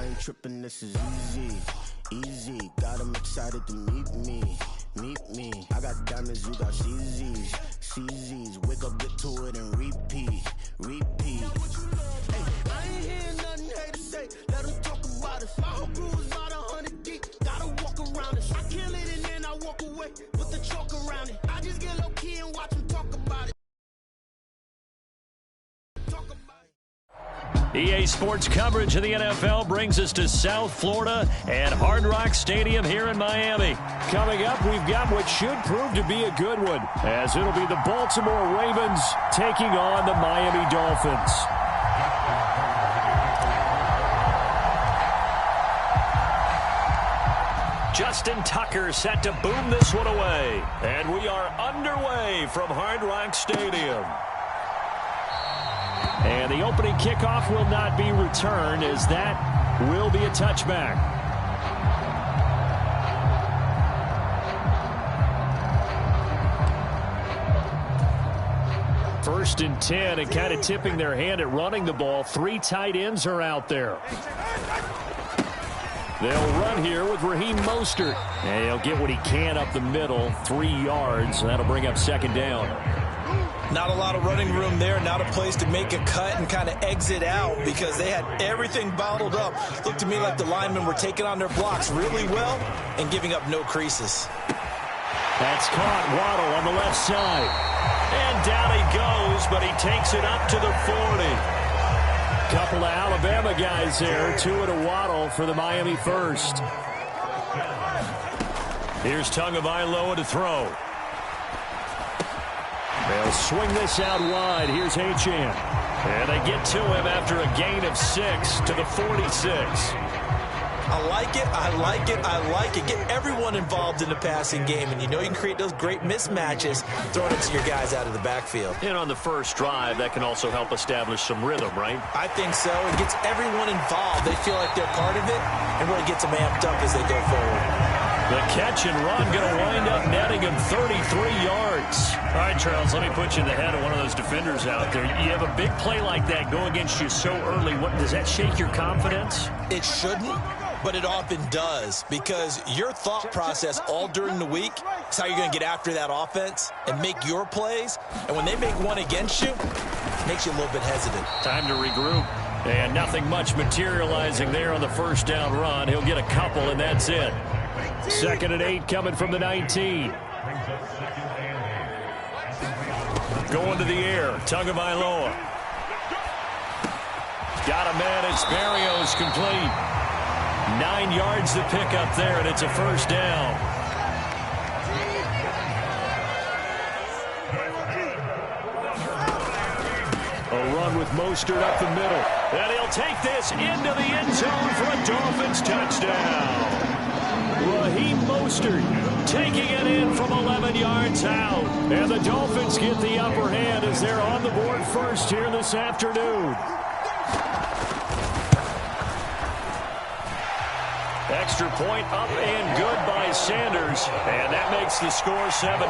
ain't tripping, this is easy. Easy, got them excited to meet me. Meet me. I got diamonds, you got CZs. CZs, wake up, get to it, and repeat. Repeat. Hey, I ain't hearing nothing haters say. Let them talk about us. My whole crew is about 100 deep. Gotta walk around us. I kill it and then I walk away with the chalk around it. I just get low key and watch them talk about it. EA Sports coverage of the NFL brings us to South Florida and Hard Rock Stadium here in Miami. Coming up, we've got what should prove to be a good one, as it'll be the Baltimore Ravens taking on the Miami Dolphins. Justin Tucker set to boom this one away. And we are underway from Hard Rock Stadium. And the opening kickoff will not be returned, as that will be a touchback. First and 10, and kind of tipping their hand at running the ball. 3 tight ends are out there. They'll run here with Raheem Mostert. And he'll get what he can up the middle, 3 yards. That'll bring up second down. Not a lot of running room there, not a place to make a cut and kind of exit out because they had everything bottled up. Looked to me like the linemen were taking on their blocks really well and giving up no creases. That's caught. Waddle on the left side. And down he goes, but he takes it up to the 40. Couple of Alabama guys there, 2 at a Waddle for the Miami first. Here's Tagovailoa to throw. They'll swing this out wide. Here's Achane. And they get to him after a gain of 6 to the 46. I like it, I like it, I like it. Get everyone involved in the passing game, and you know you can create those great mismatches throwing it to your guys out of the backfield. And on the first drive, that can also help establish some rhythm, right? I think so. It gets everyone involved. They feel like they're part of it and really gets them amped up as they go forward. The catch and run going to wind up netting him 33 yards. All right, Charles, let me put you in the head of one of those defenders out there. You have a big play like that go against you so early. Does that shake your confidence? It shouldn't, but it often does, because your thought process all during the week is how you're going to get after that offense and make your plays. And when they make one against you, it makes you a little bit hesitant. Time to regroup. And nothing much materializing there on the first down run. He'll get a couple, and that's it. 2nd and 8 coming from the 19. Going to the air. Tagovailoa. Got a man. It's Berrios complete. 9 yards to pick up there, and it's a first down. A run with Mostert up the middle. And he'll take this into the end zone for a Dolphins touchdown. Raheem Mostert taking it in from 11 yards out. And the Dolphins get the upper hand as they're on the board first here this afternoon. Extra point up and good by Sanders. And that makes the score 7-0.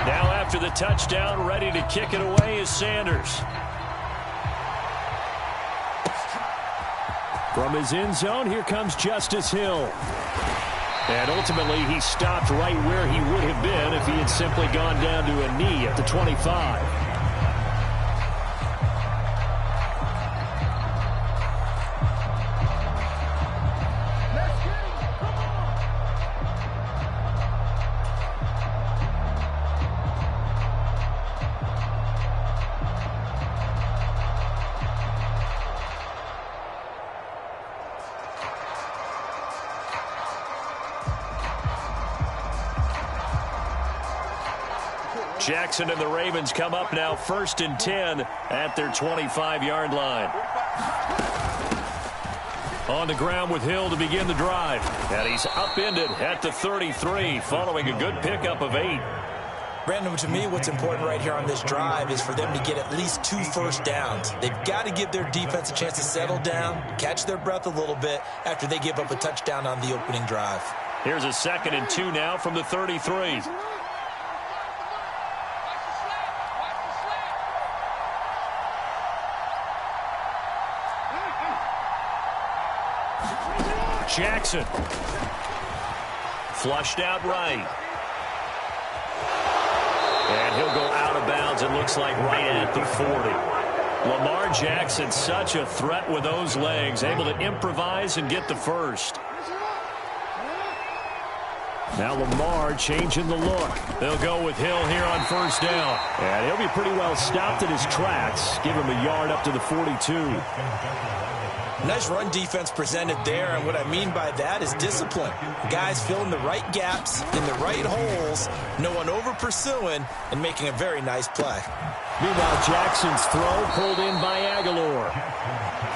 Now after the touchdown, ready to kick it away is Sanders. From his end zone, here comes Justice Hill. And ultimately, he stopped right where he would have been if he had simply gone down to a knee at the 25. Jackson and the Ravens come up now 1st and 10 at their 25-yard line. On the ground with Hill to begin the drive. And he's upended at the 33 following a good pickup of 8. Brandon, to me, what's important right here on this drive is for them to get at least 2 first downs. They've got to give their defense a chance to settle down, catch their breath a little bit after they give up a touchdown on the opening drive. Here's a 2nd and 2 now from the 33. Jackson. Flushed out right. And he'll go out of bounds, it looks like right at the 40. Lamar Jackson, such a threat with those legs, able to improvise and get the first. Now Lamar changing the look. They'll go with Hill here on first down. And he'll be pretty well stopped in his tracks. Give him a yard up to the 42. Nice run defense presented there, and what I mean by that is discipline. Guys filling the right gaps in the right holes, no one over-pursuing, and making a very nice play. Meanwhile, Jackson's throw pulled in by Aguilar.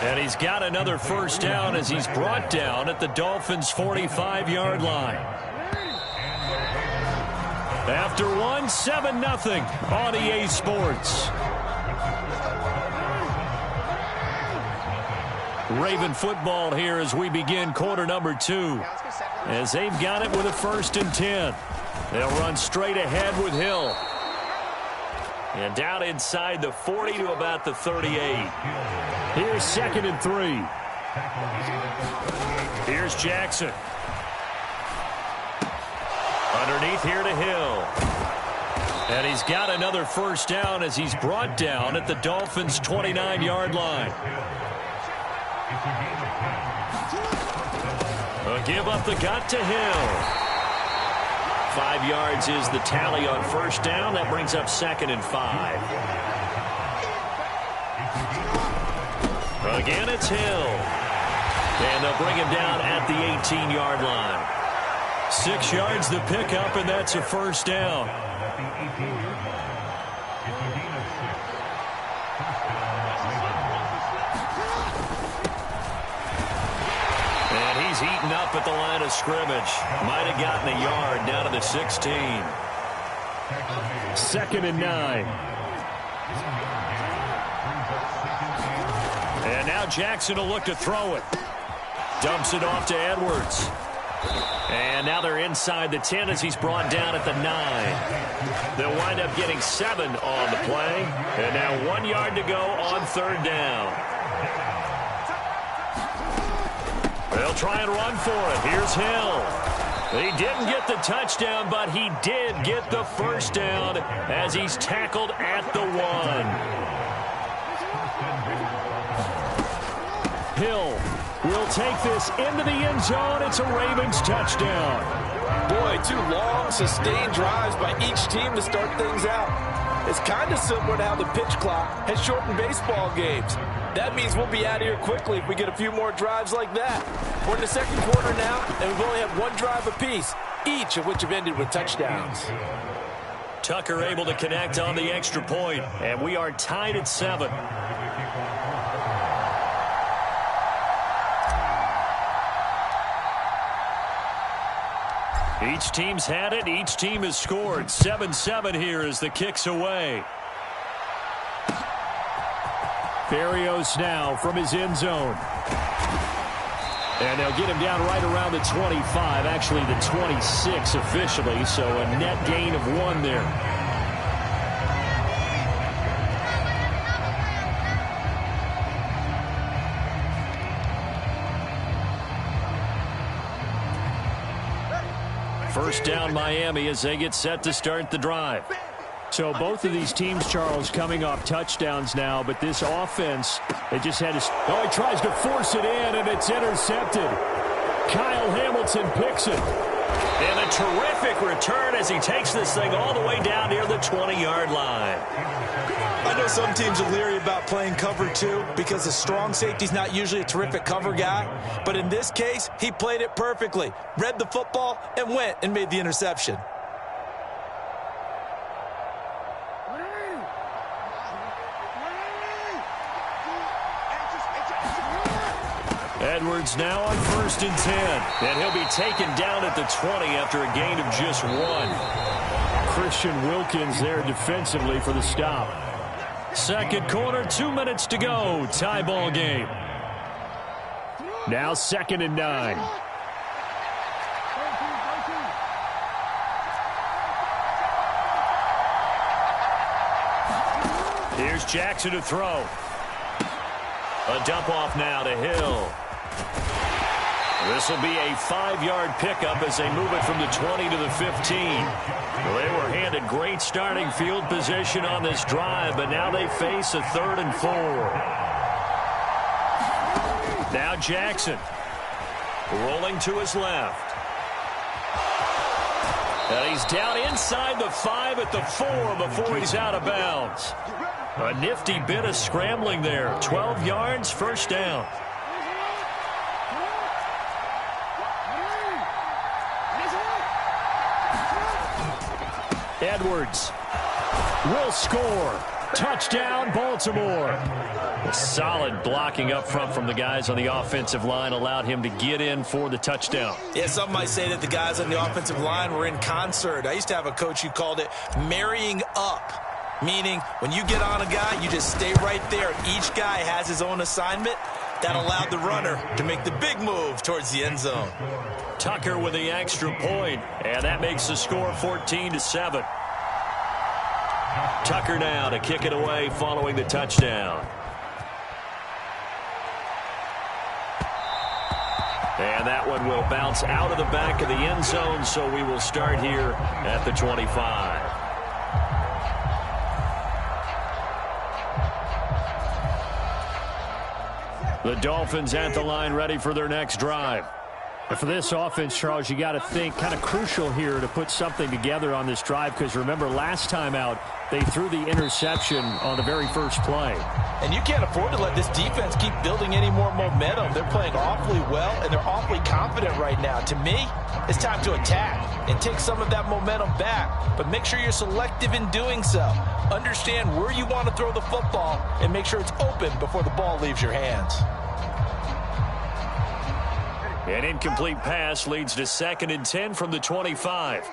And he's got another first down as he's brought down at the Dolphins' 45-yard line. After one, 7-0 on EA Sports. Raven football here as we begin quarter number 2. As they've got it with a 1st and 10. They'll run straight ahead with Hill. And down inside the 40 to about the 38. Here's 2nd and 3. Here's Jackson. Underneath here to Hill. And he's got another first down as he's brought down at the Dolphins' 29-yard line. A give up the gut to Hill. 5 yards is the tally on first down. That brings up 2nd and 5. Again, it's Hill. And they'll bring him down at the 18-yard line. 6 yards the pickup, and that's a first down. And he's eaten up at the line of scrimmage. Might have gotten a yard down to the 16. 2nd and 9. And now Jackson will look to throw it. Dumps it off to Edwards. And now they're inside the 10 as he's brought down at the 9. They'll wind up getting 7 on the play. And now 1 yard to go on 3rd down. They'll try and run for it. Here's Hill. He didn't get the touchdown, but he did get the first down as he's tackled at the 1. Hill will take this into the end zone. It's a Ravens touchdown. Boy, 2 long, sustained drives by each team to start things out. It's kind of similar to how the pitch clock has shortened baseball games. That means we'll be out of here quickly if we get a few more drives like that. We're in the 2nd quarter now, and we've only had 1 drive apiece, each of which have ended with touchdowns. Tucker able to connect on the extra point, and we are tied at 7. Each team's had it. Each team has scored. 7-7 here as the kick's away. Barrios now from his end zone. And they'll get him down right around the 25. Actually, the 26 officially. So a net gain of 1 there. First down Miami as they get set to start the drive. So both of these teams, Charles, coming off touchdowns now, but this offense, they just had to... Oh, he tries to force it in, and it's intercepted. Kyle Hamilton picks it. And a terrific return as he takes this thing all the way down near the 20-yard line. I know some teams are leery about playing cover 2 because the strong safety's not usually a terrific cover guy. But in this case, he played it perfectly. Read the football and went and made the interception. Edwards now on 1st and 10. And he'll be taken down at the 20 after a gain of just 1. Christian Wilkins there defensively for the stop. 2nd quarter, 2 minutes to go. Tie ball game. Now 2nd and 9. Here's Jackson to throw. A dump off now to Hill. This will be a 5-yard pickup as they move it from the 20 to the 15. Well, they were handed great starting field position on this drive, but now they face a 3rd and 4. Now Jackson rolling to his left. And he's down inside the 5 at the 4 before he's out of bounds. A nifty bit of scrambling there. 12 yards, first down. Edwards will score. Touchdown, Baltimore. A solid blocking up front from the guys on the offensive line allowed him to get in for the touchdown. Yeah, some might say that the guys on the offensive line were in concert. I used to have a coach who called it marrying up, meaning when you get on a guy, you just stay right there. Each guy has his own assignment. That allowed the runner to make the big move towards the end zone. Tucker with the extra point, and that makes the score 14-7. Tucker now to kick it away following the touchdown. And that one will bounce out of the back of the end zone, so we will start here at the 25. The Dolphins at the line ready for their next drive. And for this offense, Charles, you got to think kind of crucial here to put something together on this drive, because remember last time out they threw the interception on the very first play. And you can't afford to let this defense keep building any more momentum. They're playing awfully well, and they're awfully confident right now. To me, it's time to attack and take some of that momentum back, but make sure you're selective in doing so. Understand where you want to throw the football and make sure it's open before the ball leaves your hands. An incomplete pass leads to 2nd and 10 from the 25.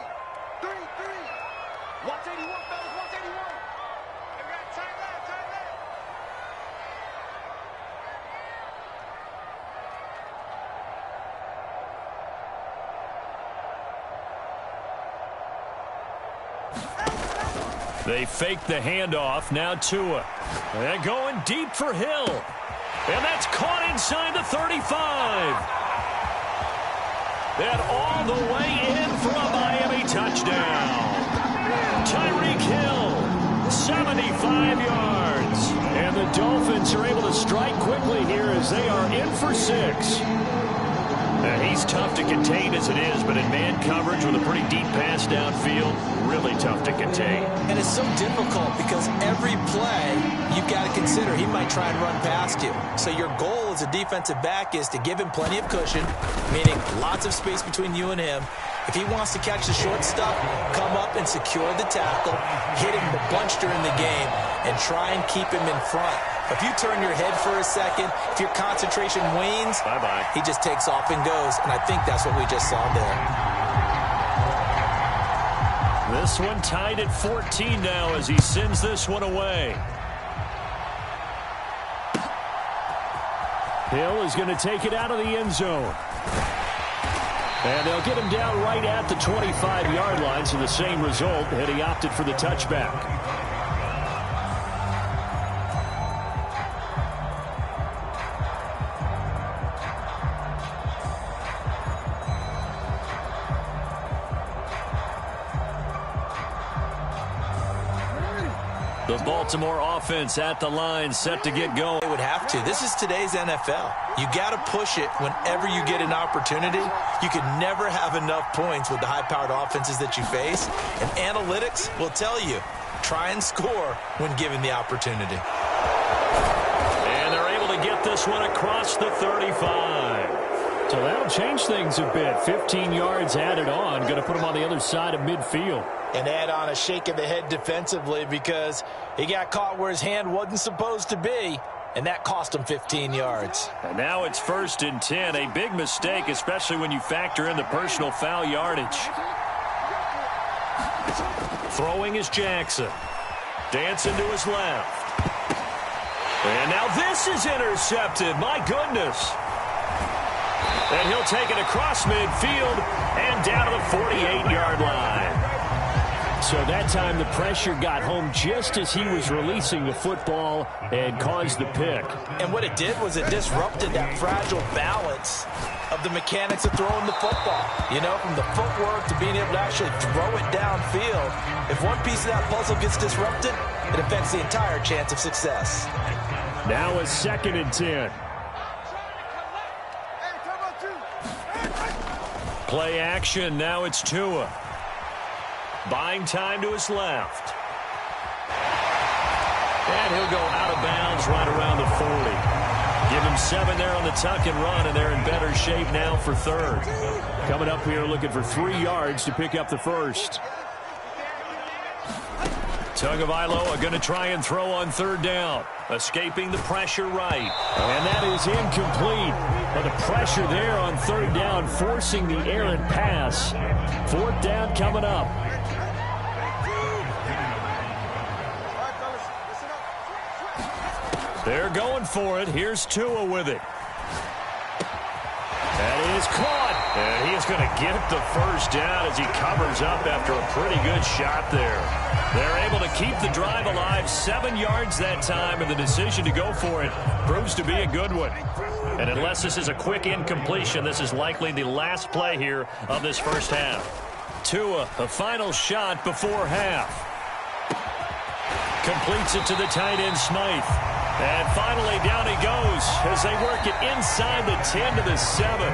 They fake the handoff. Now Tua. And going deep for Hill. And that's caught inside the 35. And all the way in for a Miami touchdown. Tyreek Hill, 75 yards. And the Dolphins are able to strike quickly here as they are in for 6. He's tough to contain as it is, but in man coverage with a pretty deep pass downfield, really tough to contain. And it's so difficult because every play you've got to consider he might try and run past you. So your goal as a defensive back is to give him plenty of cushion, meaning lots of space between you and him. If he wants to catch the short stuff, come up and secure the tackle, hit him a bunch during the game, and try and keep him in front. If you turn your head for a second, if your concentration wanes, bye-bye. He just takes off and goes, and I think that's what we just saw there. This one tied at 14 now as he sends this one away. Hill is going to take it out of the end zone. And they'll get him down right at the 25-yard line, so the same result, and he opted for the touchback. The Baltimore offense at the line, set to get going. They would have to. This is today's NFL. You got to push it whenever you get an opportunity. You can never have enough points with the high-powered offenses that you face. And analytics will tell you, try and score when given the opportunity. And they're able to get this one across the 35. So that'll change things a bit. 15 yards added on. Going to put him on the other side of midfield. And add on a shake of the head defensively because he got caught where his hand wasn't supposed to be, and that cost him 15 yards. And now it's 1st and 10. A big mistake, especially when you factor in the personal foul yardage. Throwing is Jackson. Dancing to his left. And now this is intercepted. My goodness. And he'll take it across midfield and down to the 48-yard line. So that time the pressure got home just as he was releasing the football and caused the pick. And what it did was it disrupted that fragile balance of the mechanics of throwing the football. You know, from the footwork to being able to actually throw it downfield. If one piece of that puzzle gets disrupted, it affects the entire chance of success. Now a 2nd and 10. Play action. Now it's Tua. Buying time to his left. And he'll go out of bounds right around the 40. Give him 7 there on the tuck and run, and they're in better shape now for 3rd. Coming up here looking for 3 yards to pick up the first. Tagovailoa going to try and throw on 3rd down. Escaping the pressure right. And that is incomplete. But the pressure there on 3rd down, forcing the errant pass. 4th down coming up. They're going for it. Here's Tua with it. That is caught. And he is going to get the first down as he covers up after a pretty good shot there. They're able to keep the drive alive. 7 yards that time, and the decision to go for it proves to be a good one. And unless this is a quick incompletion, this is likely the last play here of this first half. Tua, a final shot before half. Completes it to the tight end, Smythe. And finally down he goes as they work it inside the 10 to the 7.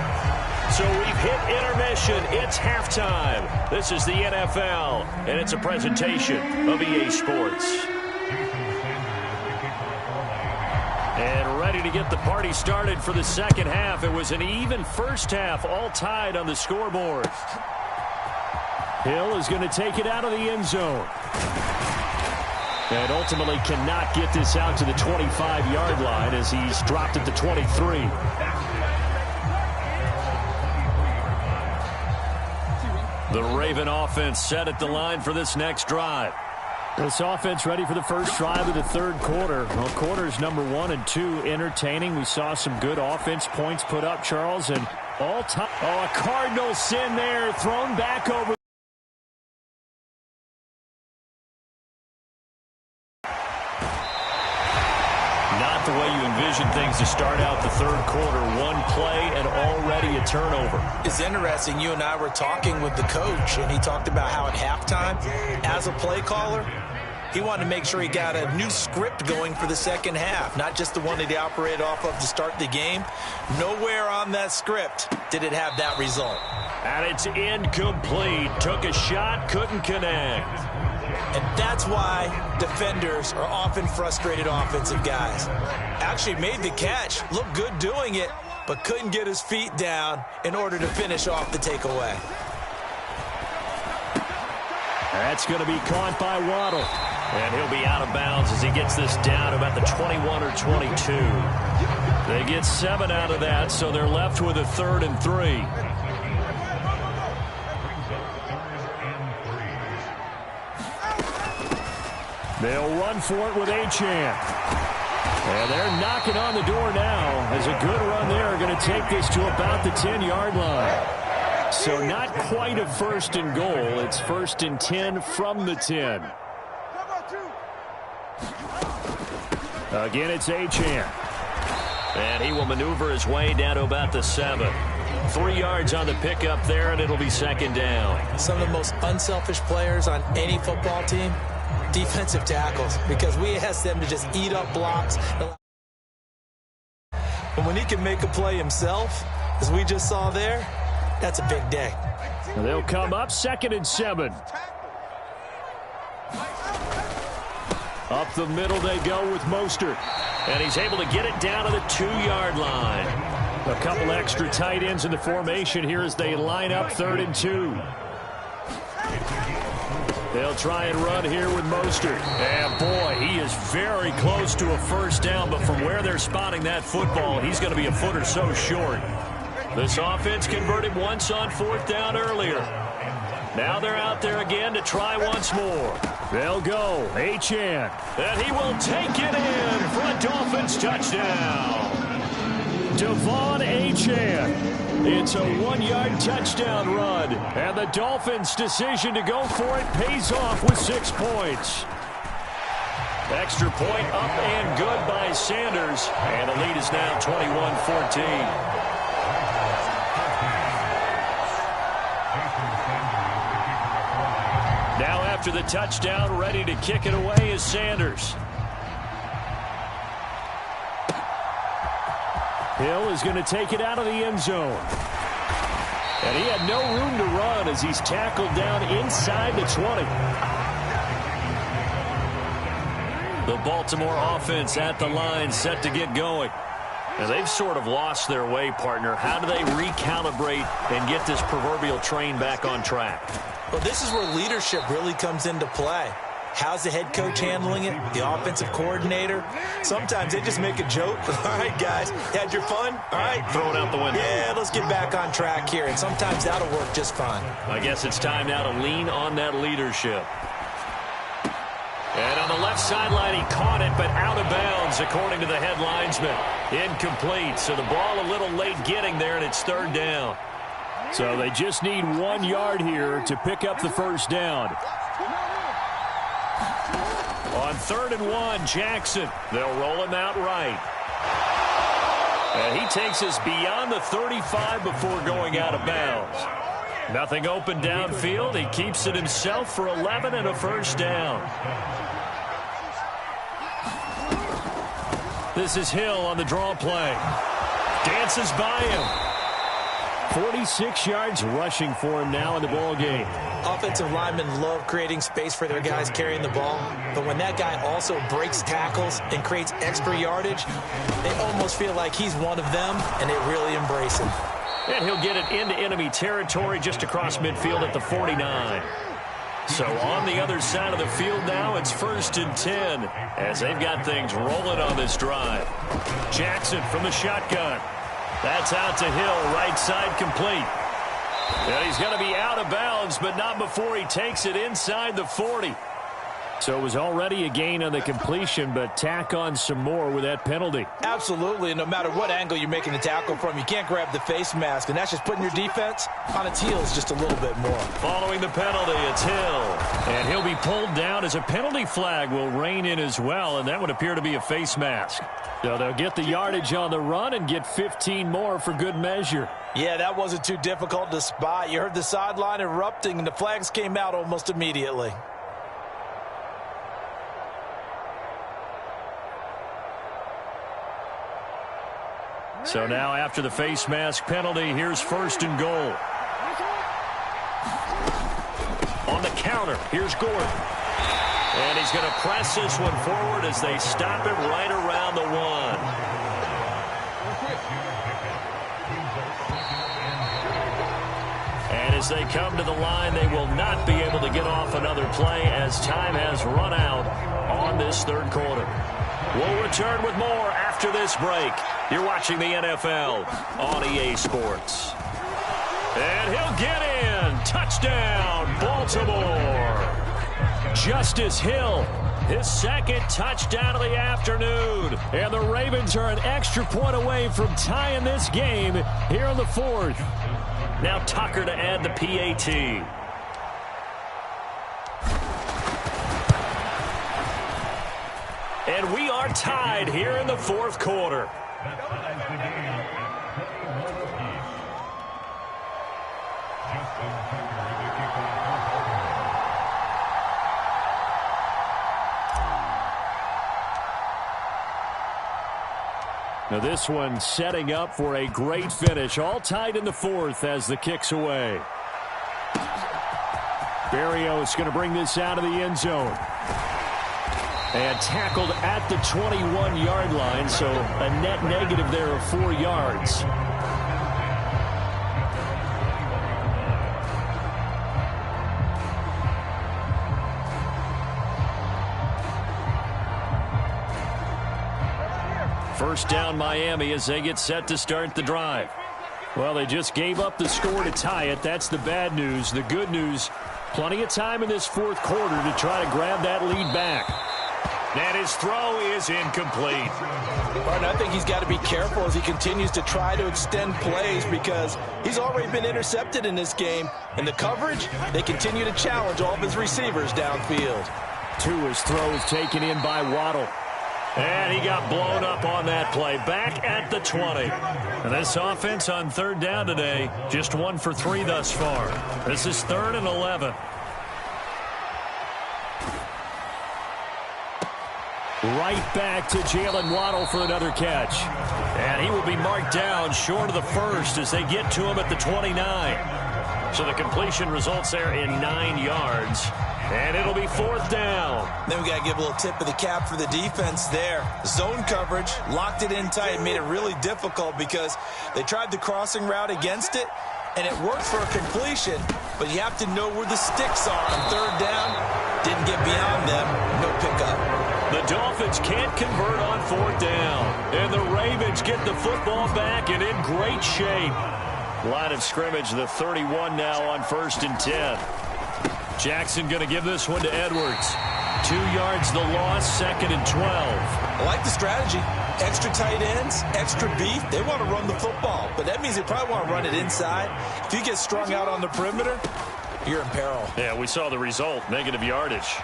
So we've hit intermission. It's halftime. This is the NFL, and it's a presentation of EA Sports. And ready to get the party started for the second half. It was an even first half, all tied on the scoreboard. Hill is going to take it out of the end zone. And ultimately cannot get this out to the 25-yard line as he's dropped at the 23. The Raven offense set at the line for this next drive. This offense ready for the first drive of the 3rd quarter. Well, quarters number 1 and 2 entertaining. We saw some good offense points put up, Charles, and all time. Oh, a Cardinal sin there, thrown back over. Not the way you envision things to start out the 3rd quarter. 1 play and already a turnover. It's interesting. You and I were talking with the coach, and he talked about how at halftime, as a play caller, he wanted to make sure he got a new script going for the second half, not just the one that he operated off of to start the game. Nowhere on that script did it have that result. And it's incomplete. Took a shot, couldn't connect. And that's why defenders are often frustrated offensive guys. Actually made the catch, looked good doing it, but couldn't get his feet down in order to finish off the takeaway. That's going to be caught by Waddle. And he'll be out of bounds as he gets this down about the 21 or 22. They get 7 out of that, so they're left with a 3rd and 3. They'll run for it with Achane. And they're knocking on the door now as a good run there are going to take this to about the 10-yard line. So not quite a 1st and goal. It's 1st and 10 from the 10. Again, it's Achane. And he will maneuver his way down to about the 7. 3 yards on the pickup there, and it'll be 2nd down. Some of the most unselfish players on any football team, defensive tackles, because we ask them to just eat up blocks. And when he can make a play himself, as we just saw there, that's a big day. And they'll come up 2nd and 7. Up the middle they go with Mostert. And he's able to get it down to the 2-yard line. A couple extra tight ends in the formation here as they line up 3rd and 2. They'll try and run here with Mostert. And, boy, he is very close to a first down, but from where they're spotting that football, he's going to be a foot or so short. This offense converted once on 4th down earlier. Now they're out there again to try once more. They'll go. Achane. And he will take it in for a Dolphins touchdown. Devon Achane. It's a 1-yard touchdown run, and the Dolphins' decision to go for it pays off with 6 points. Extra point up and good by Sanders, and the lead is now 21-14. Now after the touchdown, ready to kick it away is Sanders. Hill is going to take it out of the end zone. And he had no room to run as he's tackled down inside the 20. The Baltimore offense at the line, set to get going. Now they've sort of lost their way, partner. How do they recalibrate and get this proverbial train back on track? Well, this is where leadership really comes into play. How's the head coach handling it? The offensive coordinator? Sometimes they just make a joke. All right, guys, had your fun? All right. Throw it out the window. Yeah, let's get back on track here. And sometimes that'll work just fine. I guess it's time now to lean on that leadership. And on the left sideline, he caught it, but out of bounds, according to the head linesman. Incomplete, so the ball a little late getting there, and it's 3rd down. So they just need 1 yard here to pick up the first down. On 3rd and 1, Jackson. They'll roll him out right. And he takes us beyond the 35 before going out of bounds. Nothing open downfield. He keeps it himself for 11 and a first down. This is Hill on the draw play. Dances by him. 46 yards rushing for him now in the ball game. Offensive linemen love creating space for their guys carrying the ball, but when that guy also breaks tackles and creates extra yardage, they almost feel like he's one of them, and they really embrace him. And he'll get it into enemy territory just across midfield at the 49. So on the other side of the field now, it's 1st and 10 as they've got things rolling on this drive. Jackson from the shotgun. That's out to Hill, right side complete. And he's going to be out of bounds, but not before he takes it inside the 40. So it was already a gain on the completion, but tack on some more with that penalty. Absolutely, and no matter what angle you're making the tackle from, you can't grab the face mask, and that's just putting your defense on its heels just a little bit more. Following the penalty, it's Hill. And he'll be pulled down as a penalty flag will rein in as well, and that would appear to be a face mask. So they'll get the yardage on the run and get 15 more for good measure. Yeah, that wasn't too difficult to spot. You heard the sideline erupting, and the flags came out almost immediately. So now after the face mask penalty, here's 1st and goal. On the counter, here's Gordon. And he's going to press this one forward as they stop it right around the 1. And as they come to the line, they will not be able to get off another play as time has run out on this 3rd quarter. We'll return with more after this break. You're watching the NFL on EA Sports. And he'll get in. Touchdown, Baltimore. Justice Hill, his 2nd touchdown of the afternoon. And the Ravens are an extra point away from tying this game here in the 4th. Now Tucker to add the PAT. And we are tied here in the 4th quarter. Now this one setting up for a great finish. All tied in the 4th as the kick's away. Berrios going to bring this out of the end zone. And tackled at the 21-yard line, so a net negative there of 4 yards. First down Miami as they get set to start the drive. Well, they just gave up the score to tie it. That's the bad news. The good news, plenty of time in this 4th quarter to try to grab that lead back. And his throw is incomplete. Martin, I think he's got to be careful as he continues to try to extend plays because he's already been intercepted in this game. And the coverage, they continue to challenge all of his receivers downfield. His throws taken in by Waddle. And he got blown up on that play. Back at the 20. And this offense on third down today, just 1 for 3 thus far. This is 3rd and 11. Right back to Jalen Waddle for another catch. And he will be marked down short of the first as they get to him at the 29. So the completion results there in 9 yards. And it'll be 4th down. Then we got to give a little tip of the cap for the defense there. Zone coverage, locked it in tight, made it really difficult because they tried the crossing route against it, and it worked for a completion, but you have to know where the sticks are on third down. Didn't get beyond them, no pickup. The Dolphins can't convert on 4th down, and the Ravens get the football back and in great shape. Line of scrimmage, the 31 now on 1st and 10. Jackson going to give this one to Edwards. 2 yards the loss, 2nd and 12. I like the strategy. Extra tight ends, extra beef. They want to run the football, but that means they probably want to run it inside. If you get strung out on the perimeter, you're in peril. Yeah, we saw the result, negative yardage.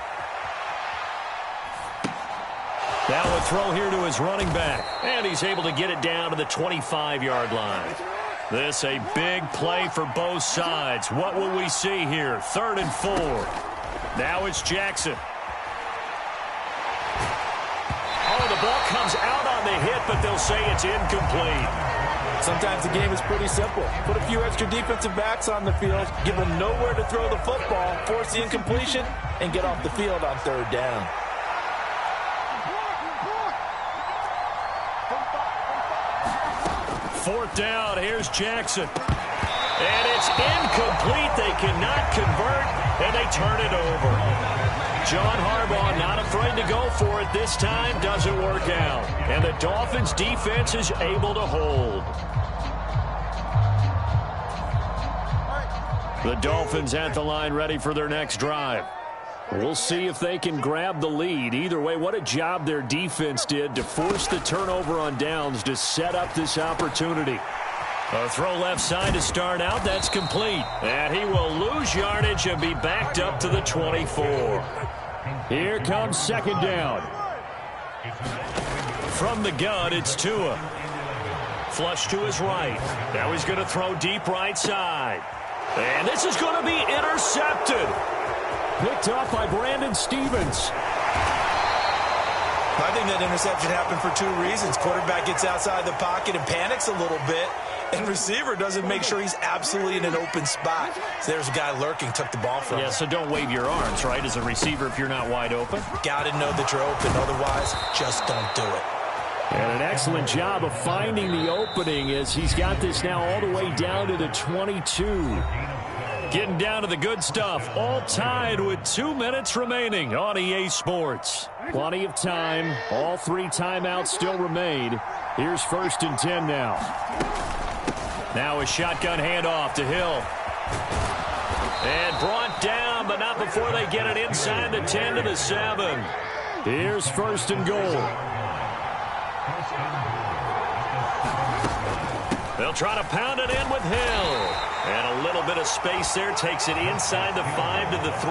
Now a throw here to his running back, and he's able to get it down to the 25-yard line. This a big play for both sides. What will we see here? 3rd and 4. Now it's Jackson. Oh, the ball comes out on the hit, but they'll say it's incomplete. Sometimes the game is pretty simple. Put a few extra defensive backs on the field, give them nowhere to throw the football, force the incompletion, and get off the field on 3rd down. Fourth down, here's Jackson. And it's incomplete. They cannot convert, and they turn it over. John Harbaugh not afraid to go for it this time. Doesn't work out. And the Dolphins' defense is able to hold. The Dolphins at the line ready for their next drive. We'll see if they can grab the lead. Either way, what a job their defense did to force the turnover on downs to set up this opportunity. A throw left side to start out. That's complete. And he will lose yardage and be backed up to the 24. Here comes 2nd down. From the gun, it's Tua. Flush to his right. Now he's going to throw deep right side. And this is going to be intercepted. Picked up by Brandon Stevens. I think that interception happened for 2 reasons. Quarterback gets outside the pocket and panics a little bit, and receiver doesn't make sure he's absolutely in an open spot. So there's a guy lurking, took the ball from him. Yeah, so don't wave your arms, right, as a receiver if you're not wide open. Got to know that you're open. Otherwise, just don't do it. And an excellent job of finding the opening as he's got this now all the way down to the 22. Getting down to the good stuff, all tied with 2 minutes remaining on EA Sports. Plenty of time. All 3 timeouts still remain. Here's 1st and 10 now. Now a shotgun handoff to Hill. And brought down, but not before they get it inside the 10 to the 7. Here's 1st and goal. They'll try to pound it in with Hill. And a little bit of space there takes it inside the 5 to the 3.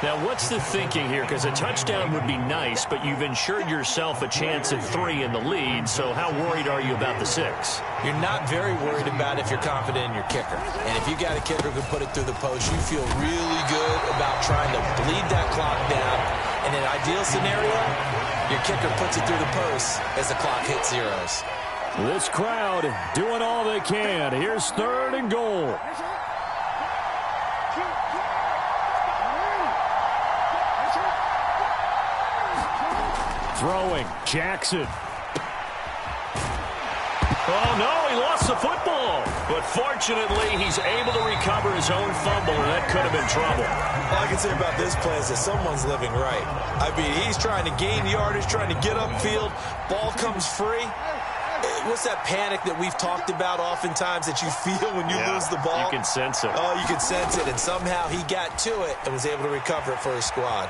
Now, what's the thinking here? Because a touchdown would be nice, but you've ensured yourself a chance at 3 in the lead. So how worried are you about the 6? You're not very worried about if you're confident in your kicker. And if you got a kicker who can put it through the post, you feel really good about trying to bleed that clock down. In an ideal scenario, your kicker puts it through the post as the clock hits zeros. This crowd doing all they can. Here's 3rd and goal. Throwing, Jackson. Oh, no, he lost the football. But fortunately, he's able to recover his own fumble, and that could have been trouble. All I can say about this play is that someone's living right. I mean, he's trying to gain yardage, trying to get upfield. Ball comes free. What's that panic that we've talked about oftentimes that you feel when you lose the ball? You can sense it. Oh, you can sense it, and somehow he got to it and was able to recover it for his squad.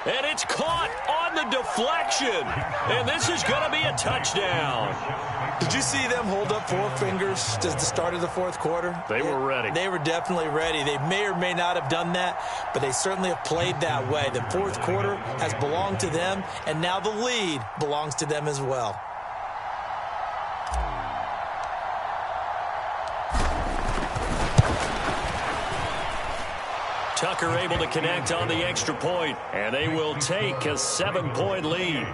And it's caught on the deflection. And this is going to be a touchdown. Did you see them hold up four fingers at the start of the fourth quarter? They were ready. They were definitely ready. They may or may not have done that, but they certainly have played that way. The fourth quarter has belonged to them, and now the lead belongs to them as well. Tucker able to connect on the extra point, and they will take a 7-point lead.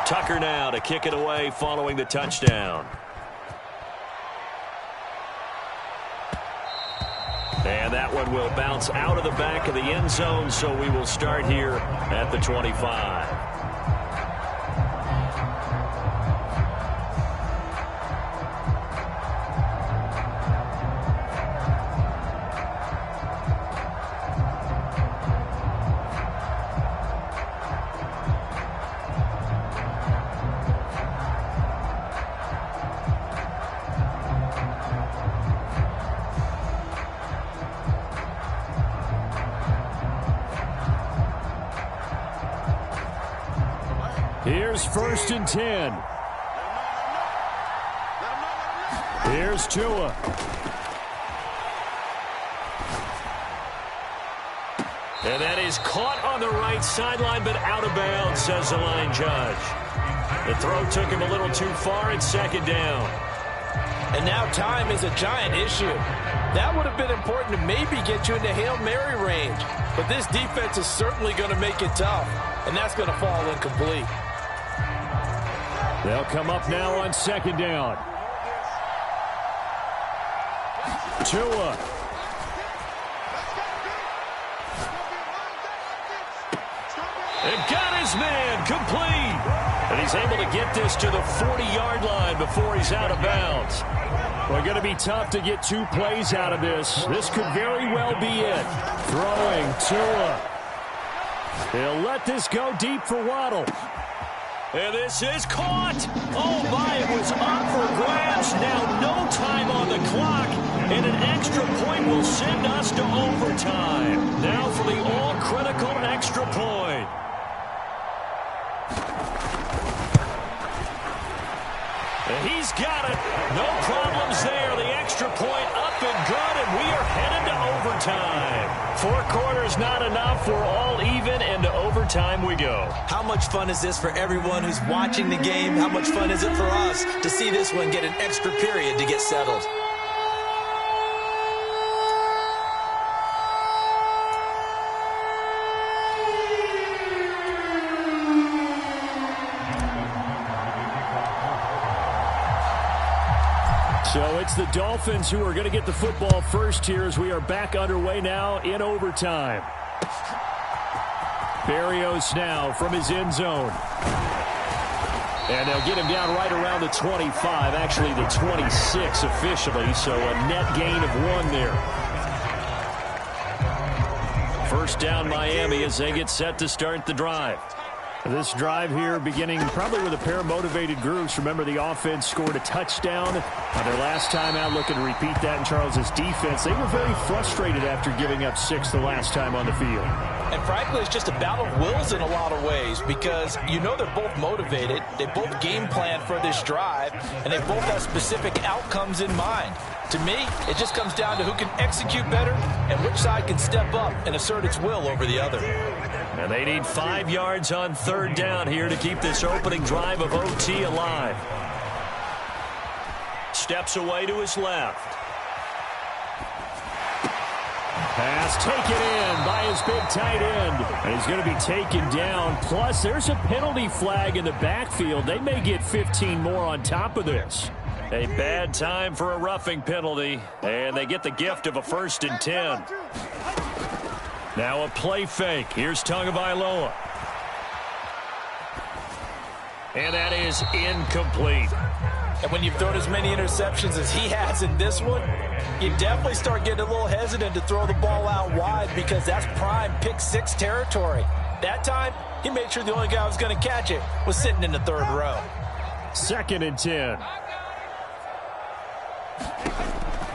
Tucker now to kick it away following the touchdown. And that one will bounce out of the back of the end zone, so we will start here at the 25. Here's 1st and 10. Here's Tua. And that is caught on the right sideline, but out of bounds, says the line judge. The throw took him a little too far. It's 2nd down. And now time is a giant issue. That would have been important to maybe get you into Hail Mary range. But this defense is certainly going to make it tough, and that's going to fall incomplete. They'll come up now on 2nd down. Tua. And got his man complete. And he's able to get this to the 40-yard line before he's out of bounds. Well, going to be tough to get 2 plays out of this. This could very well be it. Throwing Tua. He'll let this go deep for Waddle. And this is caught. Oh, my, it was up for grabs. Now no time on the clock. And an extra point will send us to overtime. Now for the all-critical extra point. And he's got it. No problems there. The extra point up and good, and we are headed to overtime. 4 quarters not enough. We're all even, and to overtime we go. How much fun is this for everyone who's watching the game? How much fun is it for us to see this one get an extra period to get settled? So it's the Dolphins who are going to get the football first here as we are back underway now in overtime. Berrios now from his end zone. And they'll get him down right around the 25, actually the 26 officially, so a net gain of 1 there. 1st down Miami as they get set to start the drive. This drive here beginning probably with a pair of motivated groups. Remember, the offense scored a touchdown on their last time out, looking to repeat that in Charles's defense. They were very frustrated after giving up 6 the last time on the field. And frankly, it's just a battle of wills in a lot of ways because you know they're both motivated. They both game plan for this drive, and they both have specific outcomes in mind. To me, it just comes down to who can execute better and which side can step up and assert its will over the other. And they need 5 yards on 3rd down here to keep this opening drive of OT alive. Steps away to his left. Pass taken in by his big tight end. And he's going to be taken down. Plus, there's a penalty flag in the backfield. They may get 15 more on top of this. A bad time for a roughing penalty. And they get the gift of a 1st and 10. Now a play fake. Here's Tagovailoa. And that is incomplete. And when you've thrown as many interceptions as he has in this one, you definitely start getting a little hesitant to throw the ball out wide because that's prime pick 6 territory. That time, he made sure the only guy who was going to catch it was sitting in the 3rd row. 2nd and 10.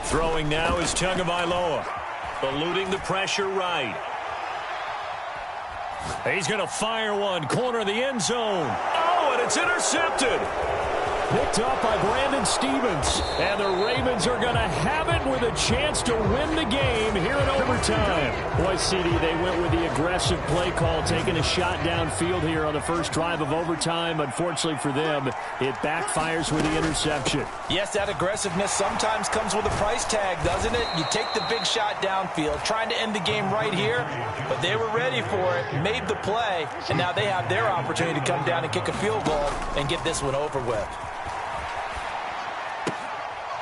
Throwing now is Tagovailoa. Eluding the pressure right. He's going to fire one. Corner of the end zone. Oh, and it's intercepted. Picked up by Brandon Stevens. And the Ravens are going to have it with a chance to win the game here in overtime. Boy, CD, they went with the aggressive play call, taking a shot downfield here on the first drive of overtime. Unfortunately for them, it backfires with the interception. Yes, that aggressiveness sometimes comes with a price tag, doesn't it? You take the big shot downfield, trying to end the game right here, but they were ready for it, made the play, and now they have their opportunity to come down and kick a field goal and get this one over with.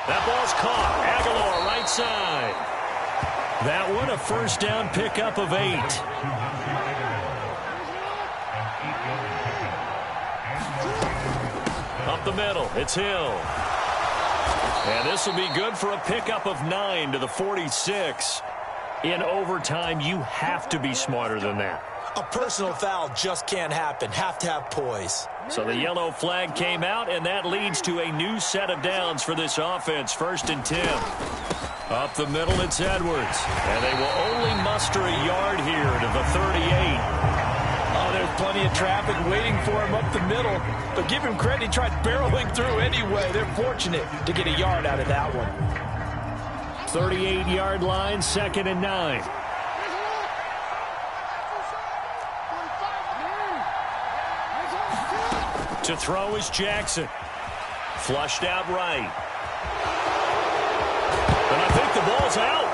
That ball's caught. Aguilar right side. That one a first down pickup of 8. Up the middle. It's Hill. And this will be good for a pickup of 9 to the 46. In overtime, you have to be smarter than that. A personal foul just can't happen. Have to have poise. So the yellow flag came out, and that leads to a new set of downs for this offense. 1st and 10. Up the middle, it's Edwards. And they will only muster a yard here to the 38. Oh, there's plenty of traffic waiting for him up the middle. But give him credit, he tried barreling through anyway. They're fortunate to get a yard out of that one. 38-yard line, 2nd and 9. To throw is Jackson. Flushed out right. And I think the ball's out.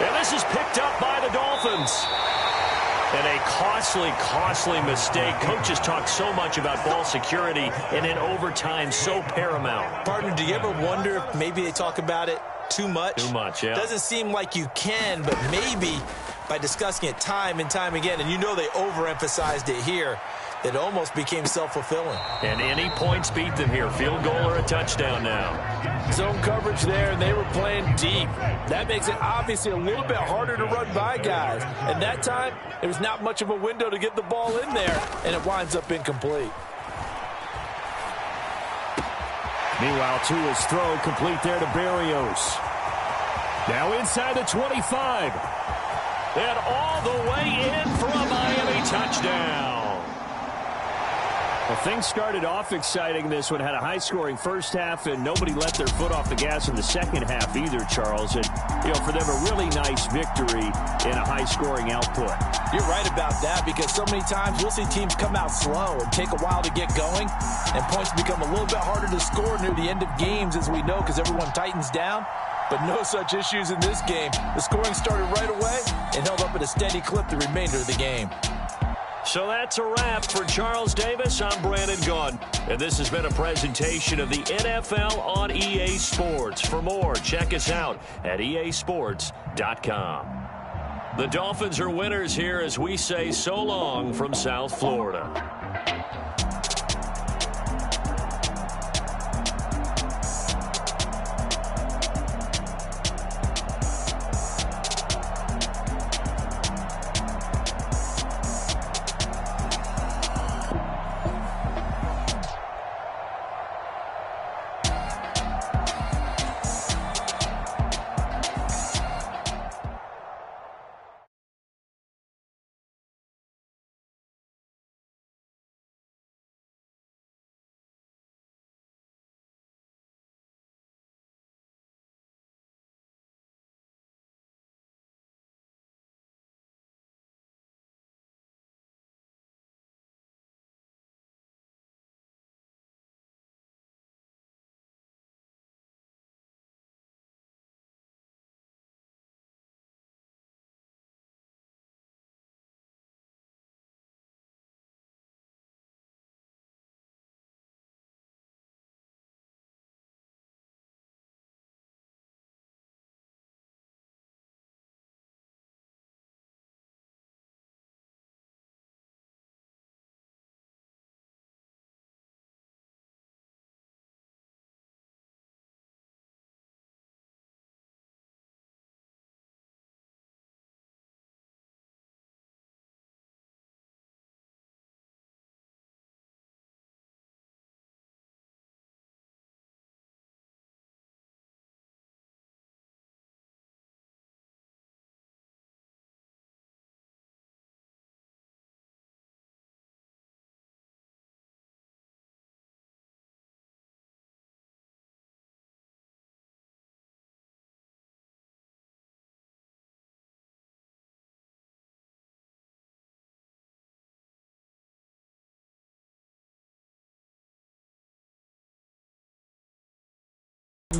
And this is picked up by the Dolphins. And a costly mistake. Coaches talk so much about ball security, and in overtime, so paramount. Partner, do you ever wonder if maybe they talk about it too much? Too much, yeah. Doesn't seem like you can, but maybe by discussing it time and time again, and you know they overemphasized it here, it almost became self-fulfilling. And any points beat them here. Field goal or a touchdown now. Zone coverage there, and they were playing deep. That makes it obviously a little bit harder to run by guys. And that time, there was not much of a window to get the ball in there, and it winds up incomplete. Meanwhile, Tua's throw complete there to Berrios. Now inside the 25. And all the way in for a Miami touchdown. Well, things started off exciting. This one had a high-scoring first half, and nobody let their foot off the gas in the second half either, Charles. And, for them, a really nice victory in a high-scoring output. You're right about that, because so many times we'll see teams come out slow and take a while to get going, and points become a little bit harder to score near the end of games, as we know, because everyone tightens down. But no such issues in this game. The scoring started right away and held up at a steady clip the remainder of the game. So that's a wrap for Charles Davis. I'm Brandon Gaudin, and this has been a presentation of the NFL on EA Sports. For more, check us out at easports.com. The Dolphins are winners here as we say so long from South Florida.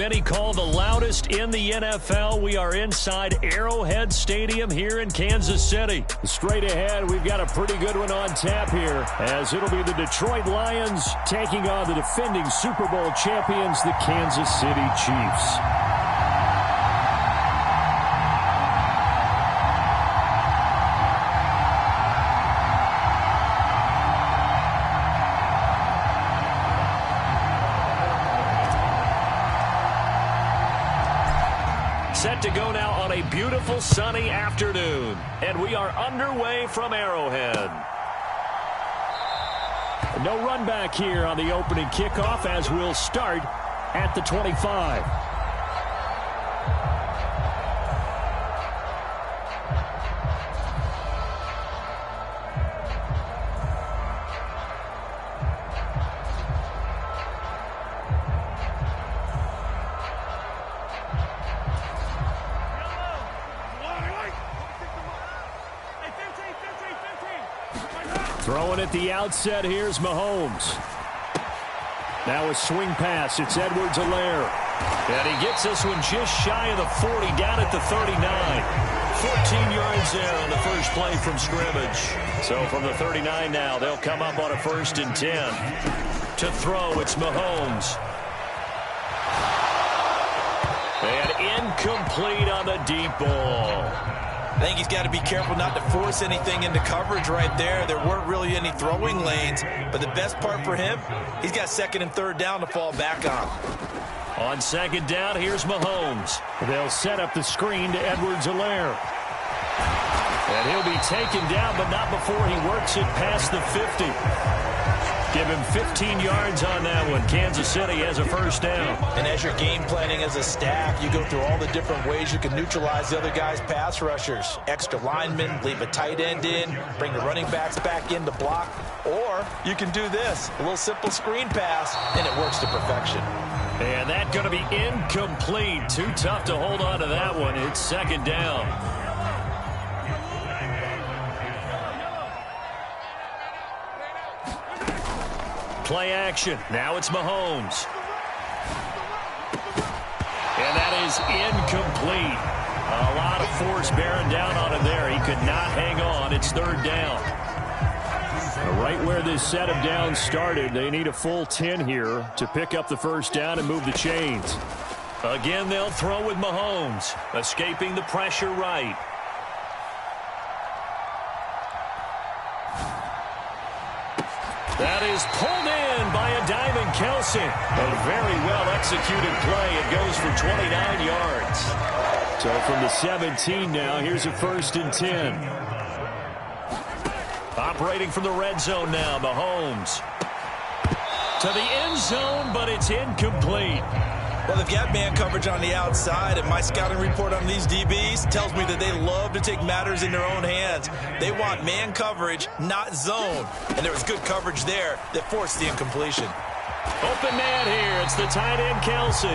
many call the loudest in the NFL. We are inside Arrowhead Stadium here in Kansas City. Straight ahead, we've got a pretty good one on tap here, as it'll be the Detroit Lions taking on the defending Super Bowl champions, the Kansas City Chiefs. Set to go now on a beautiful sunny afternoon. And we are underway from Arrowhead. No run back here on the opening kickoff as we'll start at the 25. Throwing at the outset, here's Mahomes. Now a swing pass, it's Edwards-Helaire. And he gets this one just shy of the 40, down at the 39. 14 yards there on the first play from scrimmage. So from the 39 now, they'll come up on a 1st and 10. To throw, it's Mahomes. And incomplete on the deep ball. I think he's got to be careful not to force anything into coverage right there. There weren't really any throwing lanes, but the best part for him, he's got 2nd and 3rd down to fall back on. On 2nd down, here's Mahomes. They'll set up the screen to Edwards-Helaire. And he'll be taken down, but not before he works it past the 50. Give him 15 yards on that one. Kansas City has a 1st down. And as you're game planning as a staff, you go through all the different ways you can neutralize the other guy's pass rushers. Extra linemen, leave a tight end in, bring the running backs back in to block. Or you can do this, a little simple screen pass, and it works to perfection. And that's going to be incomplete. Too tough to hold on to that one. It's 2nd down. Play action. Now it's Mahomes. And that is incomplete. A lot of force bearing down on him there. He could not hang on. It's 3rd down. Right where this set of downs started, they need a full 10 here to pick up the 1st down and move the chains. Again, they'll throw with Mahomes, escaping the pressure right. That is pulled in by a diving Kelsey. A very well-executed play. It goes for 29 yards. So from the 17 now, here's a 1st and 10. Operating from the red zone now, Mahomes. To the end zone, but it's incomplete. Well, they've got man coverage on the outside, and my scouting report on these DBs tells me that they love to take matters in their own hands. They want man coverage, not zone. And there was good coverage there that forced the incompletion. Open man here. It's the tight end, Kelsey.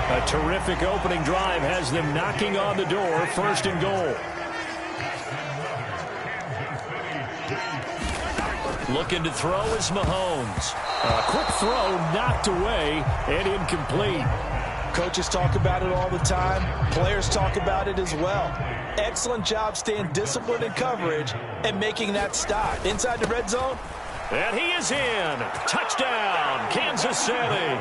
A terrific opening drive has them knocking on the door. 1st and goal. Looking to throw is Mahomes. A quick throw knocked away and incomplete. Coaches talk about it all the time. Players talk about it as well. Excellent job staying disciplined in coverage and making that stop. Inside the red zone. And he is in. Touchdown, Kansas City.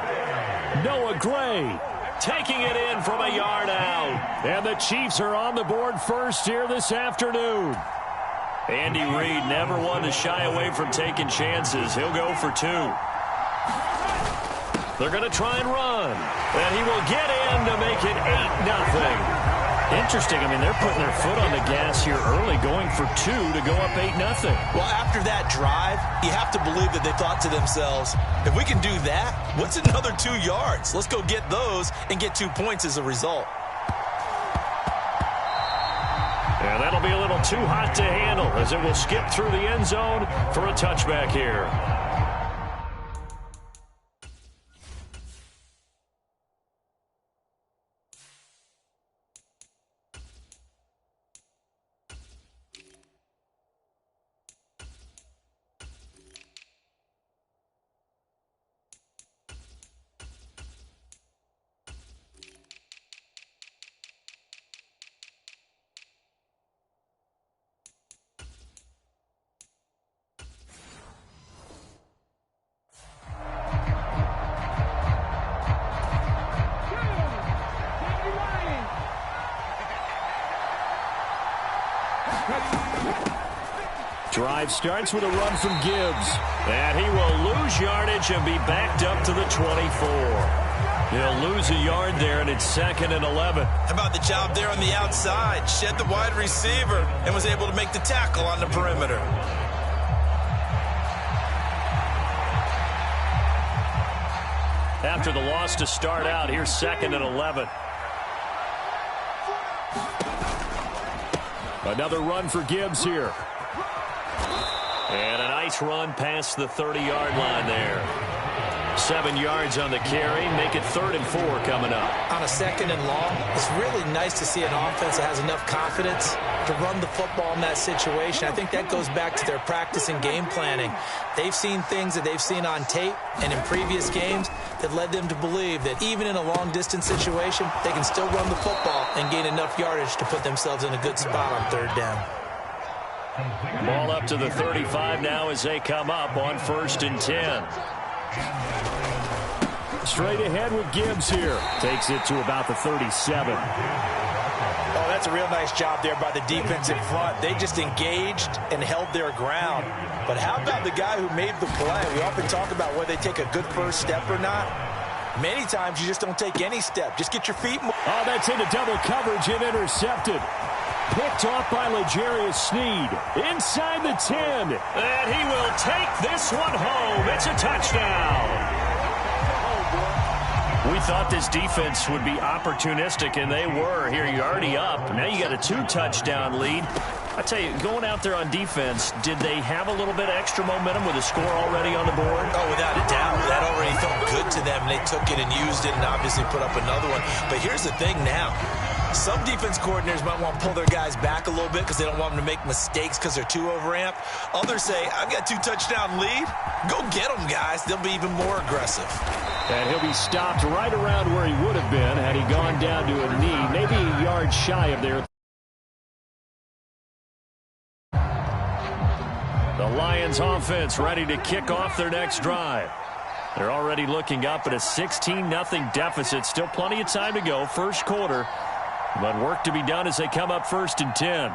Noah Gray taking it in from a yard out. And the Chiefs are on the board first here this afternoon. Andy Reid never one to shy away from taking chances. He'll go for 2. They're going to try and run. And he will get in to make it 8-0. Interesting. I mean, they're putting their foot on the gas here early, going for 2 to go up 8-0. Well, after that drive, you have to believe that they thought to themselves, if we can do that, what's another 2 yards? Let's go get those and get 2 points as a result. And that'll be a little too hot to handle as it will skip through the end zone for a touchback here. Drive starts with a run from Gibbs. And he will lose yardage and be backed up to the 24. He'll lose a yard there, and it's 2nd and 11. How about the job there on the outside? Shed the wide receiver and was able to make the tackle on the perimeter. After the loss to start out, here's 2nd and 11. Another run for Gibbs here. And a nice run past the 30-yard line there. 7 yards on the carry. Make it 3rd and 4 coming up. On a 2nd and long, it's really nice to see an offense that has enough confidence to run the football in that situation. I think that goes back to their practice and game planning. They've seen things that they've seen on tape and in previous games that led them to believe that even in a long-distance situation, they can still run the football and gain enough yardage to put themselves in a good spot on 3rd down. Ball up to the 35 now as they come up on 1st and 10. Straight ahead with Gibbs here. Takes it to about the 37. Oh, that's a real nice job there by the defense in front. They just engaged and held their ground. But how about the guy who made the play? We often talk about whether they take a good first step or not. Many times you just don't take any step. Just get your feet moving. Oh, that's into double coverage and intercepted. Picked off by L'Jarius Sneed. Inside the 10. And he will take this one home. It's a touchdown. We thought this defense would be opportunistic, and they were. Here, you're already up. Now you got a 2-touchdown lead. I tell you, going out there on defense, did they have a little bit of extra momentum with a score already on the board? Oh, without a doubt. That already felt good to them. They took it and used it and obviously put up another one. But here's the thing now. Some defense coordinators might want to pull their guys back a little bit because they don't want them to make mistakes because they're too overamped. Others say, I've got 2-touchdown lead. Go get them, guys. They'll be even more aggressive. And he'll be stopped right around where he would have been had he gone down to a knee, maybe a yard shy of there. The Lions offense ready to kick off their next drive. They're already looking up at a 16-0 deficit. Still plenty of time to go, first quarter. But work to be done as they come up 1st and 10.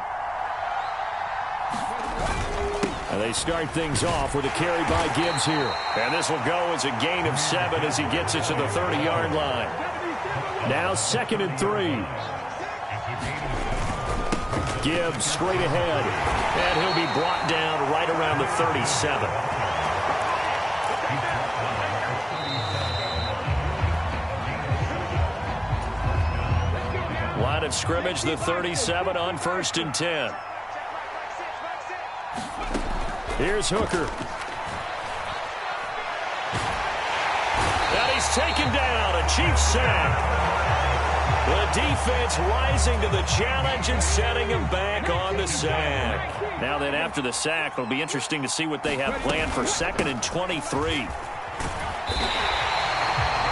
And they start things off with a carry by Gibbs here. And this will go as a gain of 7 as he gets it to the 30-yard line. Now 2nd and 3. Gibbs straight ahead. And he'll be brought down right around the 37. Line of scrimmage, the 37 on 1st and 10. Here's Hooker. And he's taken down, a Chiefs sack. The defense rising to the challenge and setting him back on the sack. Now then, after the sack, it'll be interesting to see what they have planned for 2nd and 23.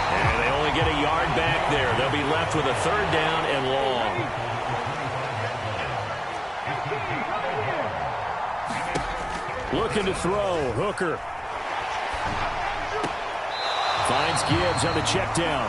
And they only get a yard back there. They'll be left with a 3rd down and long. Looking to throw, Hooker. Finds Gibbs on the check down.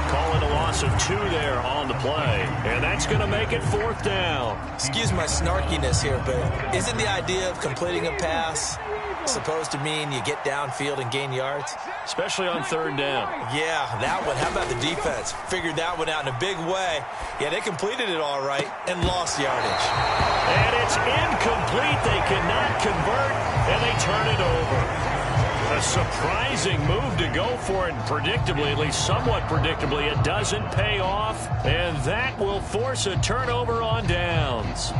Calling a loss of 2 there on the play. And that's going to make it 4th down. Excuse my snarkiness here, but isn't the idea of completing a pass supposed to mean you get downfield and gain yards? Especially on 3rd down. Yeah, that one. How about the defense? Figured that one out in a big way. Yeah, they completed it all right and lost yardage. And it's incomplete. They cannot convert, and they turn it over. A surprising move to go for it, predictably, at least somewhat predictably. It doesn't pay off, and that will force a turnover on downs.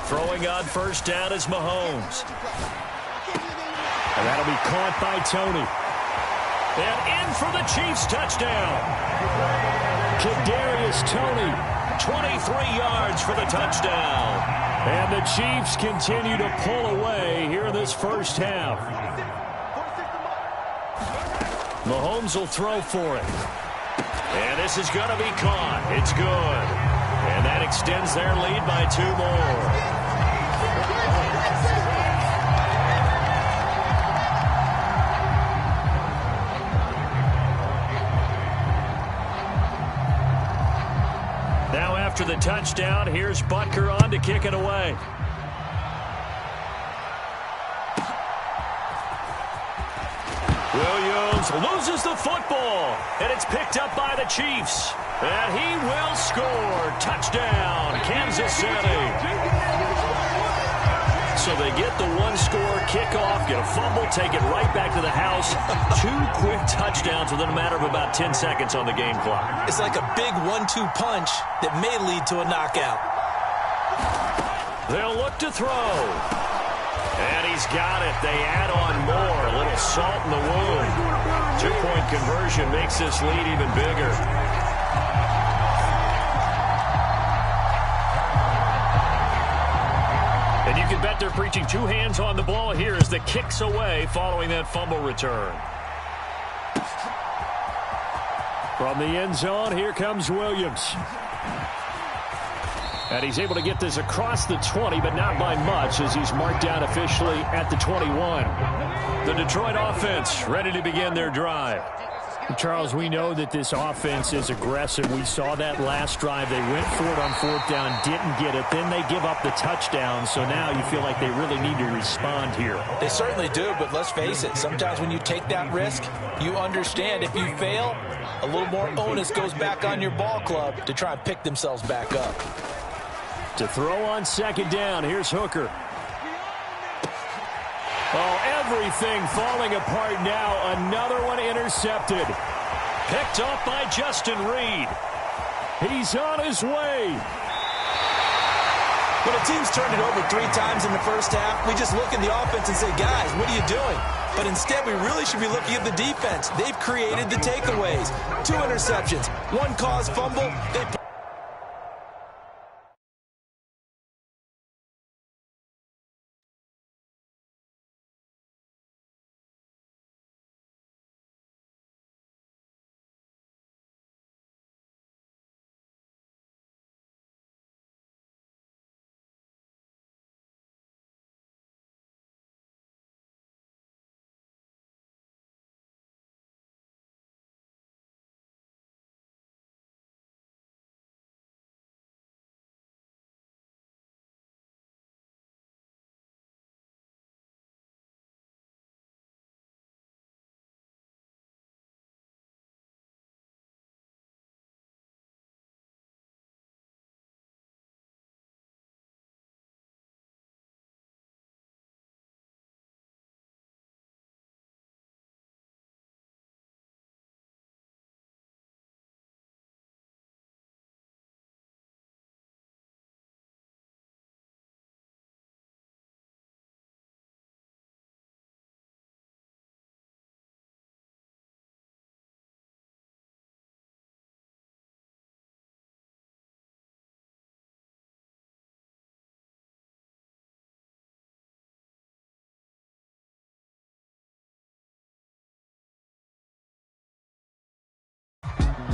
Throwing on 1st down is Mahomes. And that'll be caught by Tony. And in for the Chiefs touchdown. Kadarius Toney, 23 yards for the touchdown. And the Chiefs continue to pull away here in this first half. Mahomes will throw for it. And this is going to be caught. It's good. And that extends their lead by 2 more. 4 after the touchdown. Here's Butker on to kick it away. Williams loses the football, and it's picked up by the Chiefs. And he will score. Touchdown, Kansas City. So they get the one-score kickoff, get a fumble, take it right back to the house. 2 quick touchdowns within a matter of about 10 seconds on the game clock. It's like a big 1-2 punch that may lead to a knockout. They'll look to throw. And he's got it. They add on more. A little salt in the wound. 2-point conversion makes this lead even bigger. And you can bet they're preaching 2 hands on the ball here as the kick's away following that fumble return. From the end zone, here comes Williams. And he's able to get this across the 20, but not by much as he's marked down officially at the 21. The Detroit offense ready to begin their drive. Charles, we know that this offense is aggressive. We saw that last drive. They went for it on 4th down, didn't get it. Then they give up the touchdown. So now you feel like they really need to respond here. They certainly do, but let's face it. Sometimes when you take that risk, you understand if you fail, a little more onus goes back on your ball club to try and pick themselves back up. To throw on 2nd down, here's Hooker. Oh, everything falling apart now. Another one intercepted. Picked off by Justin Reed. He's on his way. When a team's turned it over 3 times in the first half, we just look at the offense and say, guys, what are you doing? But instead, we really should be looking at the defense. They've created the takeaways. 2 interceptions, 1 caused fumble.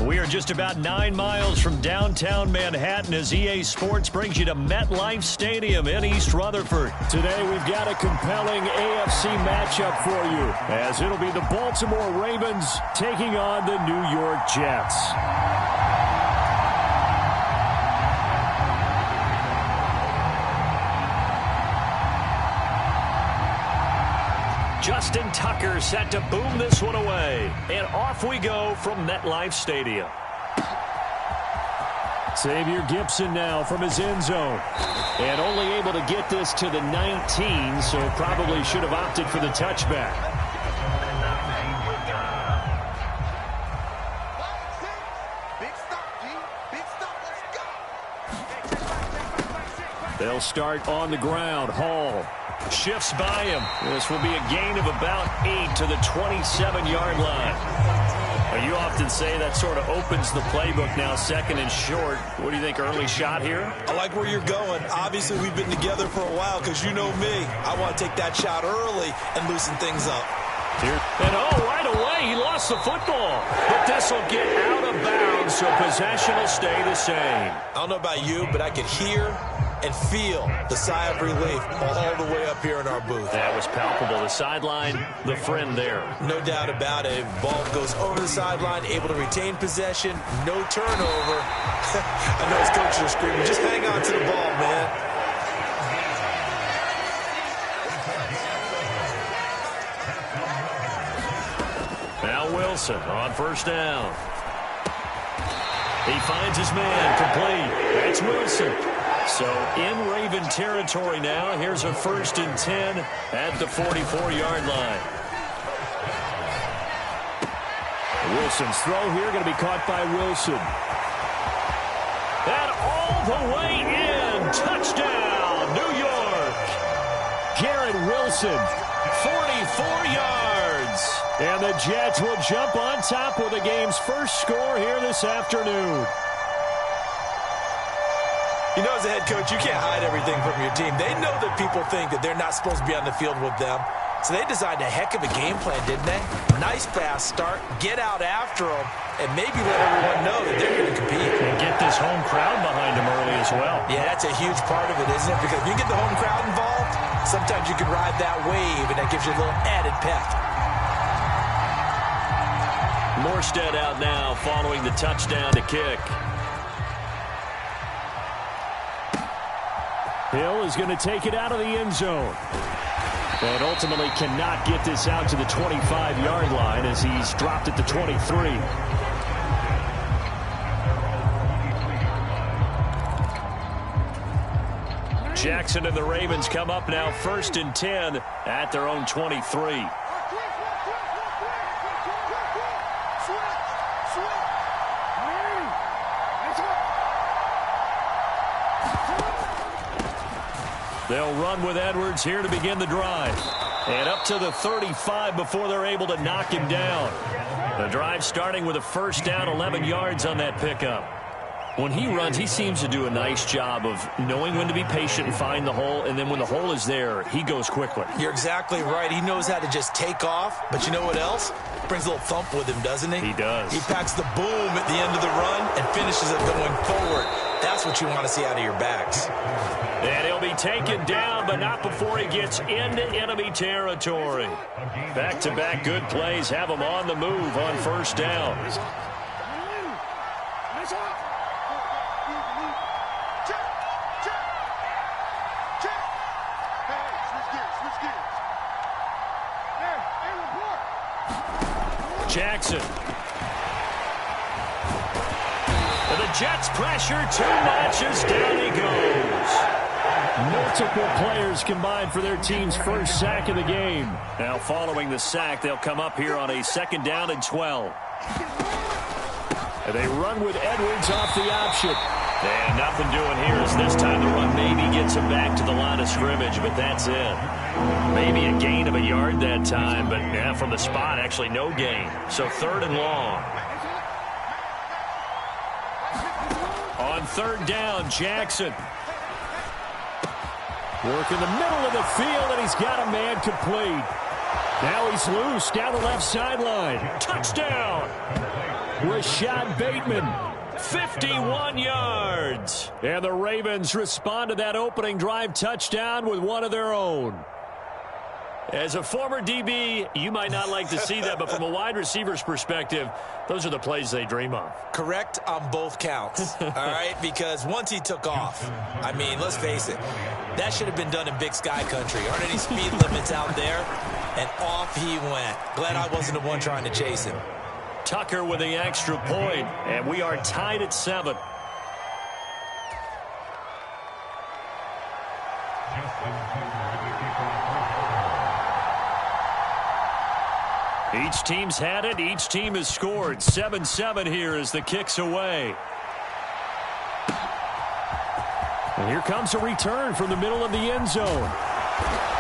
We are just about 9 miles from downtown Manhattan as EA Sports brings you to MetLife Stadium in East Rutherford. Today we've got a compelling AFC matchup for you as it'll be the Baltimore Ravens taking on the New York Jets. Justin Tucker set to boom this one away. And off we go from MetLife Stadium. Xavier Gibson now from his end zone. And only able to get this to the 19, so probably should have opted for the touchback. They'll start on the ground. Hall shifts by him. This will be a gain of about 8 to the 27-yard line. Well, you often say that sort of opens the playbook now, 2nd and short. What do you think, early shot here? I like where you're going. Obviously, we've been together for a while because you know me. I want to take that shot early and loosen things up. Here. And right away, he lost the football. But this will get out of bounds, so possession will stay the same. I don't know about you, but I could hear and feel the sigh of relief all the way up here in our booth. That was palpable. The sideline, the friend there. No doubt about it. Ball goes over the sideline, able to retain possession, no turnover. I know his coaches are screaming, just hang on to the ball, man. Now Wilson on first down. He finds his man complete. That's Wilson. So in Raven territory now. Here's a 1st and 10 at the 44-yard line. Wilson's throw here going to be caught by Wilson. And all the way in. Touchdown, New York. Garrett Wilson, 44 yards. And the Jets will jump on top with the game's first score here this afternoon. You know, as a head coach, you can't hide everything from your team. They know that people think that they're not supposed to be on the field with them. So they designed a heck of a game plan, didn't they? Nice fast start, get out after them, and maybe let everyone know that they're going to compete. And get this home crowd behind them early as well. Yeah, that's a huge part of it, isn't it? Because if you get the home crowd involved, sometimes you can ride that wave, and that gives you a little added pep. Morstead out now following the touchdown to kick. Hill is going to take it out of the end zone. And ultimately cannot get this out to the 25-yard line as he's dropped at the 23. Jackson and the Ravens come up now 1st and 10 at their own 23. They'll run with Edwards here to begin the drive. And up to the 35 before they're able to knock him down. The drive starting with a 1st down, 11 yards on that pickup. When he runs, he seems to do a nice job of knowing when to be patient and find the hole, and then when the hole is there, he goes quickly. You're exactly right. He knows how to just take off, but you know what else? Brings a little thump with him, doesn't he? He does. He packs the boom at the end of the run and finishes it going forward. That's what you want to see out of your backs. And he'll be taken down, but not before he gets into enemy territory. Back-to-back good plays have him on the move on 1st down. Jackson. And the Jets pressure too much as down he goes. Multiple players combined for their team's first sack of the game. Now following the sack, they'll come up here on a 2nd down and 12. And they run with Edwards off the option. And nothing doing here as this time the run maybe gets him back to the line of scrimmage, but that's it. Maybe a gain of a yard that time, but yeah, from the spot, actually no gain. So 3rd and long. On 3rd down, Jackson. Work in the middle of the field, and he's got a man complete. Now he's loose down the left sideline. Touchdown! Rashad Bateman, 51 yards. And the Ravens respond to that opening drive touchdown with one of their own. As a former DB, you might not like to see that, but from a wide receiver's perspective, those are the plays they dream of. Correct on both counts, all right? Because once he took off, I mean, let's face it, that should have been done in Big Sky country. Aren't any speed limits out there? And off he went. Glad I wasn't the one trying to chase him. Tucker with the extra point, and we are tied at 7. Each team's had it. Each team has scored. 7-7 here as the kick's away. And here comes a return from the middle of the end zone.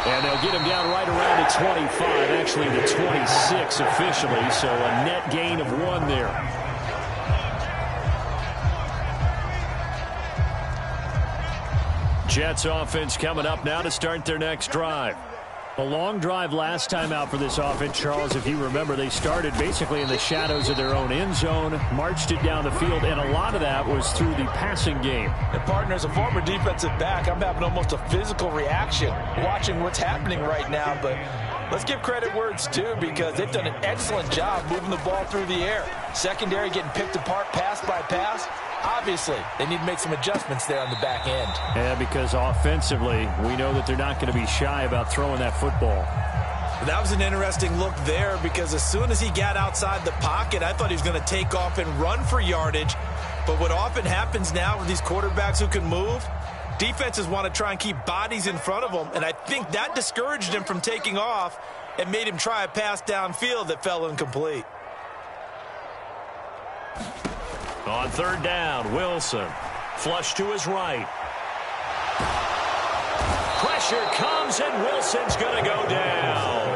And they'll get him down right around the 25, actually the 26 officially, so a net gain of 1 there. Jets offense coming up now to start their next drive. A long drive last time out for this offense, Charles. If you remember, they started basically in the shadows of their own end zone, marched it down the field, and a lot of that was through the passing game. And partner, as a former defensive back, I'm having almost a physical reaction watching what's happening right now. But let's give credit where it's due, because they've done an excellent job moving the ball through the air. Secondary getting picked apart pass by pass. Obviously, they need to make some adjustments there on the back end. Yeah, because offensively, we know that they're not going to be shy about throwing that football. That was an interesting look there, because as soon as he got outside the pocket, I thought he was going to take off and run for yardage. But what often happens now with these quarterbacks who can move, defenses want to try and keep bodies in front of them, and I think that discouraged him from taking off and made him try a pass downfield that fell incomplete. On third down, Wilson. Flush to his right. Pressure comes, and Wilson's going to go down.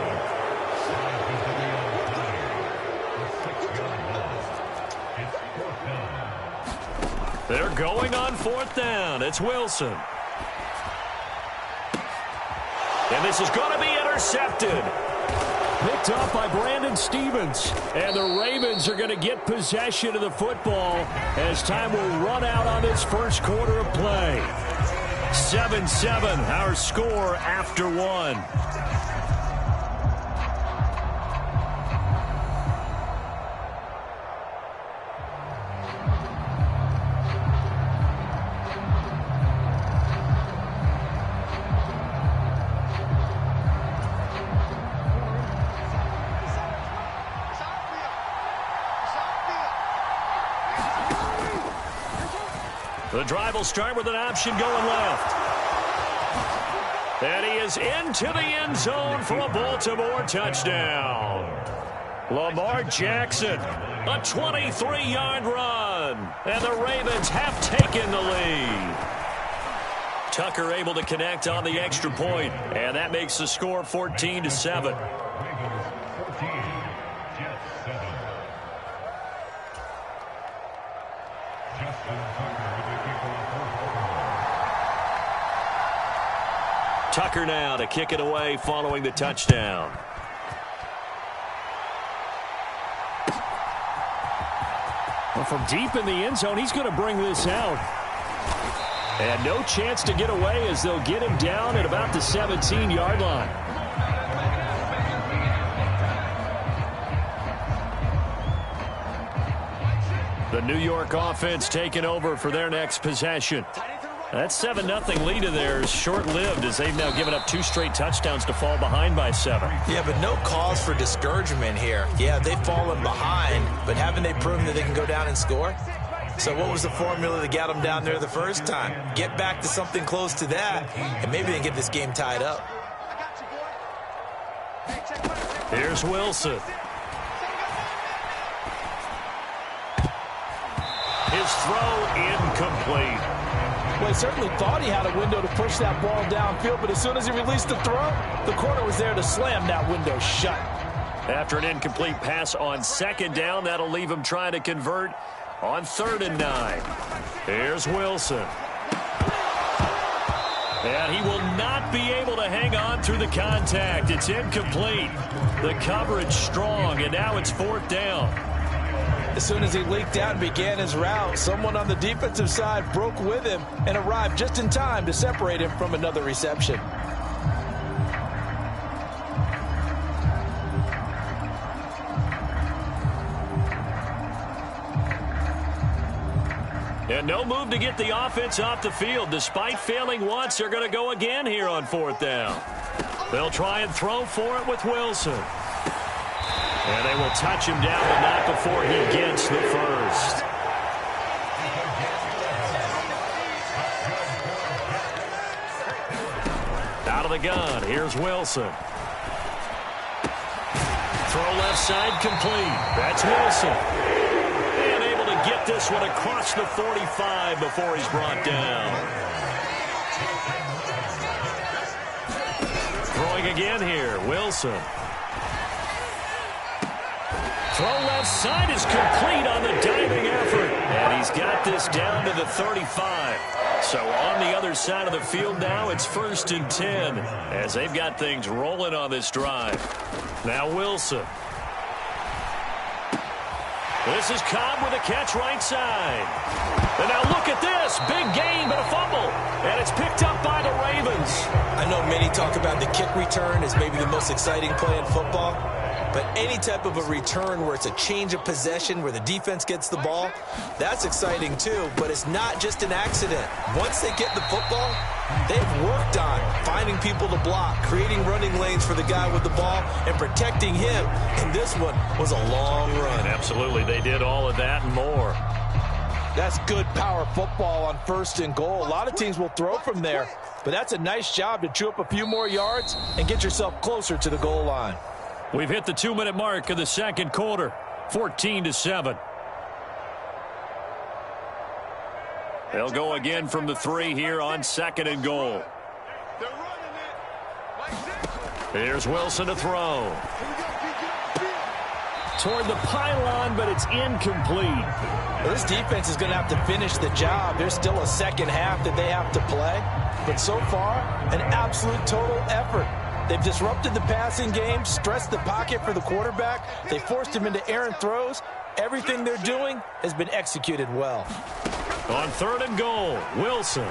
They're going on fourth down. It's Wilson. And this is going to be intercepted. Picked up by Brandon Stevens. And the Ravens are going to get possession of the football as time will run out on this first quarter of play. 7-7, our score after one. The drive will start with an option going left. And he is into the end zone for a Baltimore touchdown. Lamar Jackson, a 23-yard run. And the Ravens have taken the lead. Tucker able to connect on the extra point, and that makes the score 14-7. Tucker now to kick it away following the touchdown. Well, from deep in the end zone, he's going to bring this out. And no chance to get away as they'll get him down at about the 17-yard line. The New York offense taking over for their next possession. That 7-0 lead of theirs short-lived as they've now given up 2 straight touchdowns to fall behind by 7. Yeah, but no cause for discouragement here. Yeah, they've fallen behind, but haven't they proven that they can go down and score? So what was the formula that got them down there the first time? Get back to something close to that, and maybe they get this game tied up. Here's Wilson. His throw incomplete. Well, he certainly thought he had a window to push that ball downfield, but as soon as he released the throw, the corner was there to slam that window shut. After an incomplete pass on second down, that'll leave him trying to convert on 3rd and 9. Here's Wilson. And he will not be able to hang on through the contact. It's incomplete. The coverage strong, and now it's 4th down. As soon as he leaked out and began his route, someone on the defensive side broke with him and arrived just in time to separate him from another reception. And no move to get the offense off the field. Despite failing once, they're going to go again here on 4th down. They'll try and throw for it with Wilson. And they will touch him down, but not before he gets the first. Out of the gun, here's Wilson. Throw left side complete. That's Wilson. And able to get this one across the 45 before he's brought down. Throwing again here, Wilson. Throw left side is complete on the diving effort. And he's got this down to the 35. So on the other side of the field now, it's 1st and 10 as they've got things rolling on this drive. Now Wilson. This is Cobb with a catch right side. And now look at this. Big gain, but a fumble. And it's picked up by the Ravens. I know many talk about the kick return as maybe the most exciting play in football. But any type of a return where it's a change of possession, where the defense gets the ball, that's exciting too. But it's not just an accident. Once they get the football, they've worked on finding people to block, creating running lanes for the guy with the ball, and protecting him. And this one was a long run. Absolutely. They did all of that and more. That's good power football on 1st and goal. A lot of teams will throw from there. But that's a nice job to chew up a few more yards and get yourself closer to the goal line. We've hit the 2-minute mark of the second quarter, 14-7. They'll go again from the 3 here on 2nd and goal. Here's Wilson to throw. Toward the pylon, but it's incomplete. Well, this defense is going to have to finish the job. There's still a second half that they have to play. But so far, an absolute total effort. They've disrupted the passing game, stressed the pocket for the quarterback. They forced him into errant throws. Everything they're doing has been executed well. On 3rd and goal, Wilson.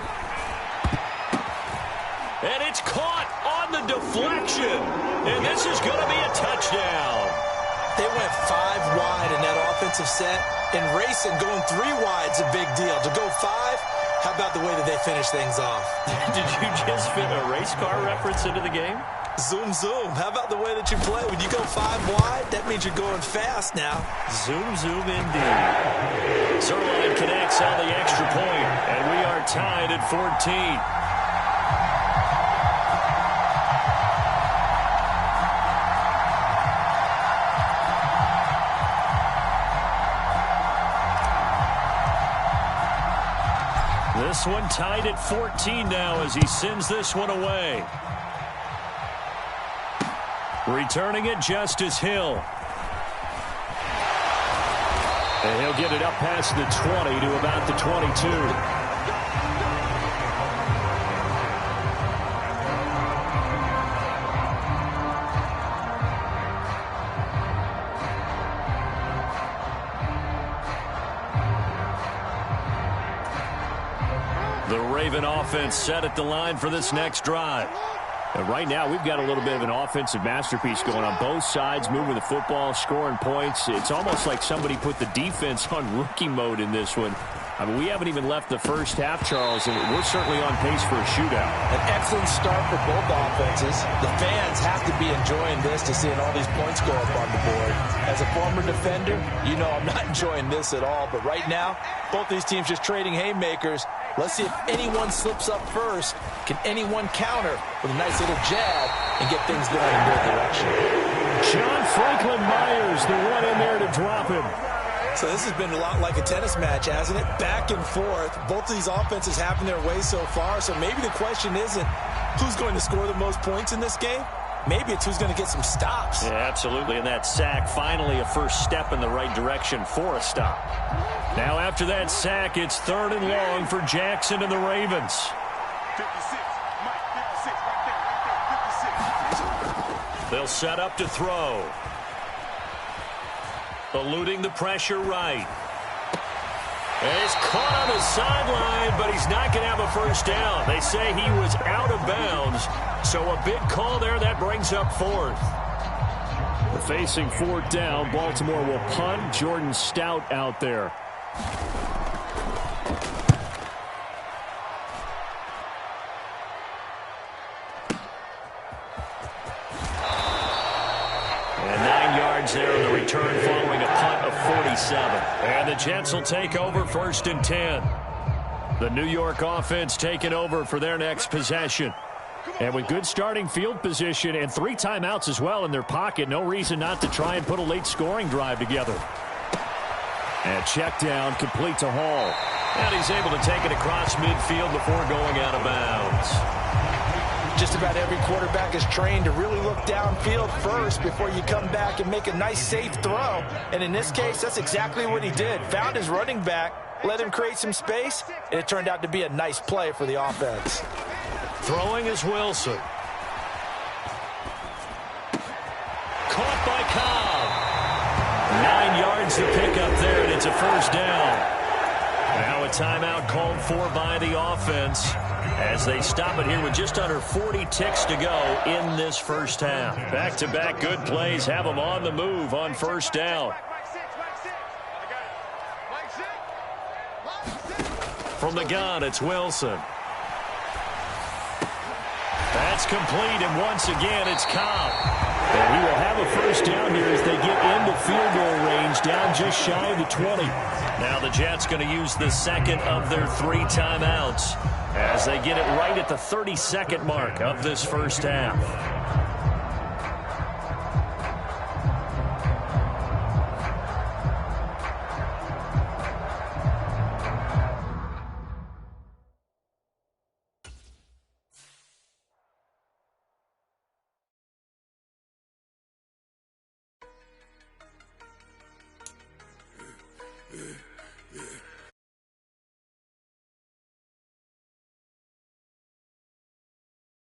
And it's caught on the deflection. And this is going to be a touchdown. They went 5 wide in that offensive set. And racing, going 3 wide's a big deal. To go 5, how about the way that they finish things off? Did you just fit a race car reference into the game? Zoom, zoom. How about the way that you play? When you go 5 wide, that means you're going fast now. Zoom, zoom indeed. Zerline connects on the extra point, and we are tied at 14. This one tied at 14 now as he sends this one away. Returning it, Justice Hill. And he'll get it up past the 20 to about the 22. The Raven offense set at the line for this next drive. And right now, we've got a little bit of an offensive masterpiece going on both sides, moving the football, scoring points. It's almost like somebody put the defense on rookie mode in this one. I mean, we haven't even left the first half, Charles, and we're certainly on pace for a shootout. An excellent start for both offenses. The fans have to be enjoying this to seeing all these points go up on the board. As a former defender, you know I'm not enjoying this at all. But right now, both these teams just trading haymakers. Let's see if anyone slips up first. Can anyone counter with a nice little jab and get things going in their direction? John Franklin Myers, the one in there to drop him. So this has been a lot like a tennis match, hasn't it? Back and forth. Both of these offenses having their way so far. So maybe the question isn't who's going to score the most points in this game. Maybe it's who's going to get some stops. Yeah, absolutely. And that sack, finally a first step in the right direction for a stop. Now after that sack, it's 3rd and long for Jackson and the Ravens. 56. Mike, 56. Right there. 56. They'll set up to throw. Eluding the pressure right. And he's caught on the sideline, but he's not going to have a first down. They say he was out of bounds. So a big call there that brings up 4th. Facing 4th down, Baltimore will punt. Jordan Stout out there. And 9 yards there on the return following a punt of 47. And the Jets will take over 1st and 10. The New York offense taking over for their next possession. And with good starting field position and 3 timeouts as well in their pocket, no reason not to try and put a late scoring drive together. And check down, complete to Hall. And he's able to take it across midfield before going out of bounds. Just about every quarterback is trained to really look downfield first before you come back and make a nice, safe throw. And in this case, that's exactly what he did. Found his running back let him create some space, and it turned out to be a nice play for the offense. Throwing is Wilson. Caught by Cobb. 9 yards to pick up there, and it's a first down. Now a timeout called for by the offense as they stop it here with just under 40 ticks to go in this first half. Back-to-back good plays have them on the move on first down. From the gun, it's Wilson. That's complete, and once again, it's Cobb. And he will have a first down here as they get into field goal range, down just shy of the 20. Now the Jets going to use the second of their 3 timeouts as they get it right at the 32nd mark of this first half.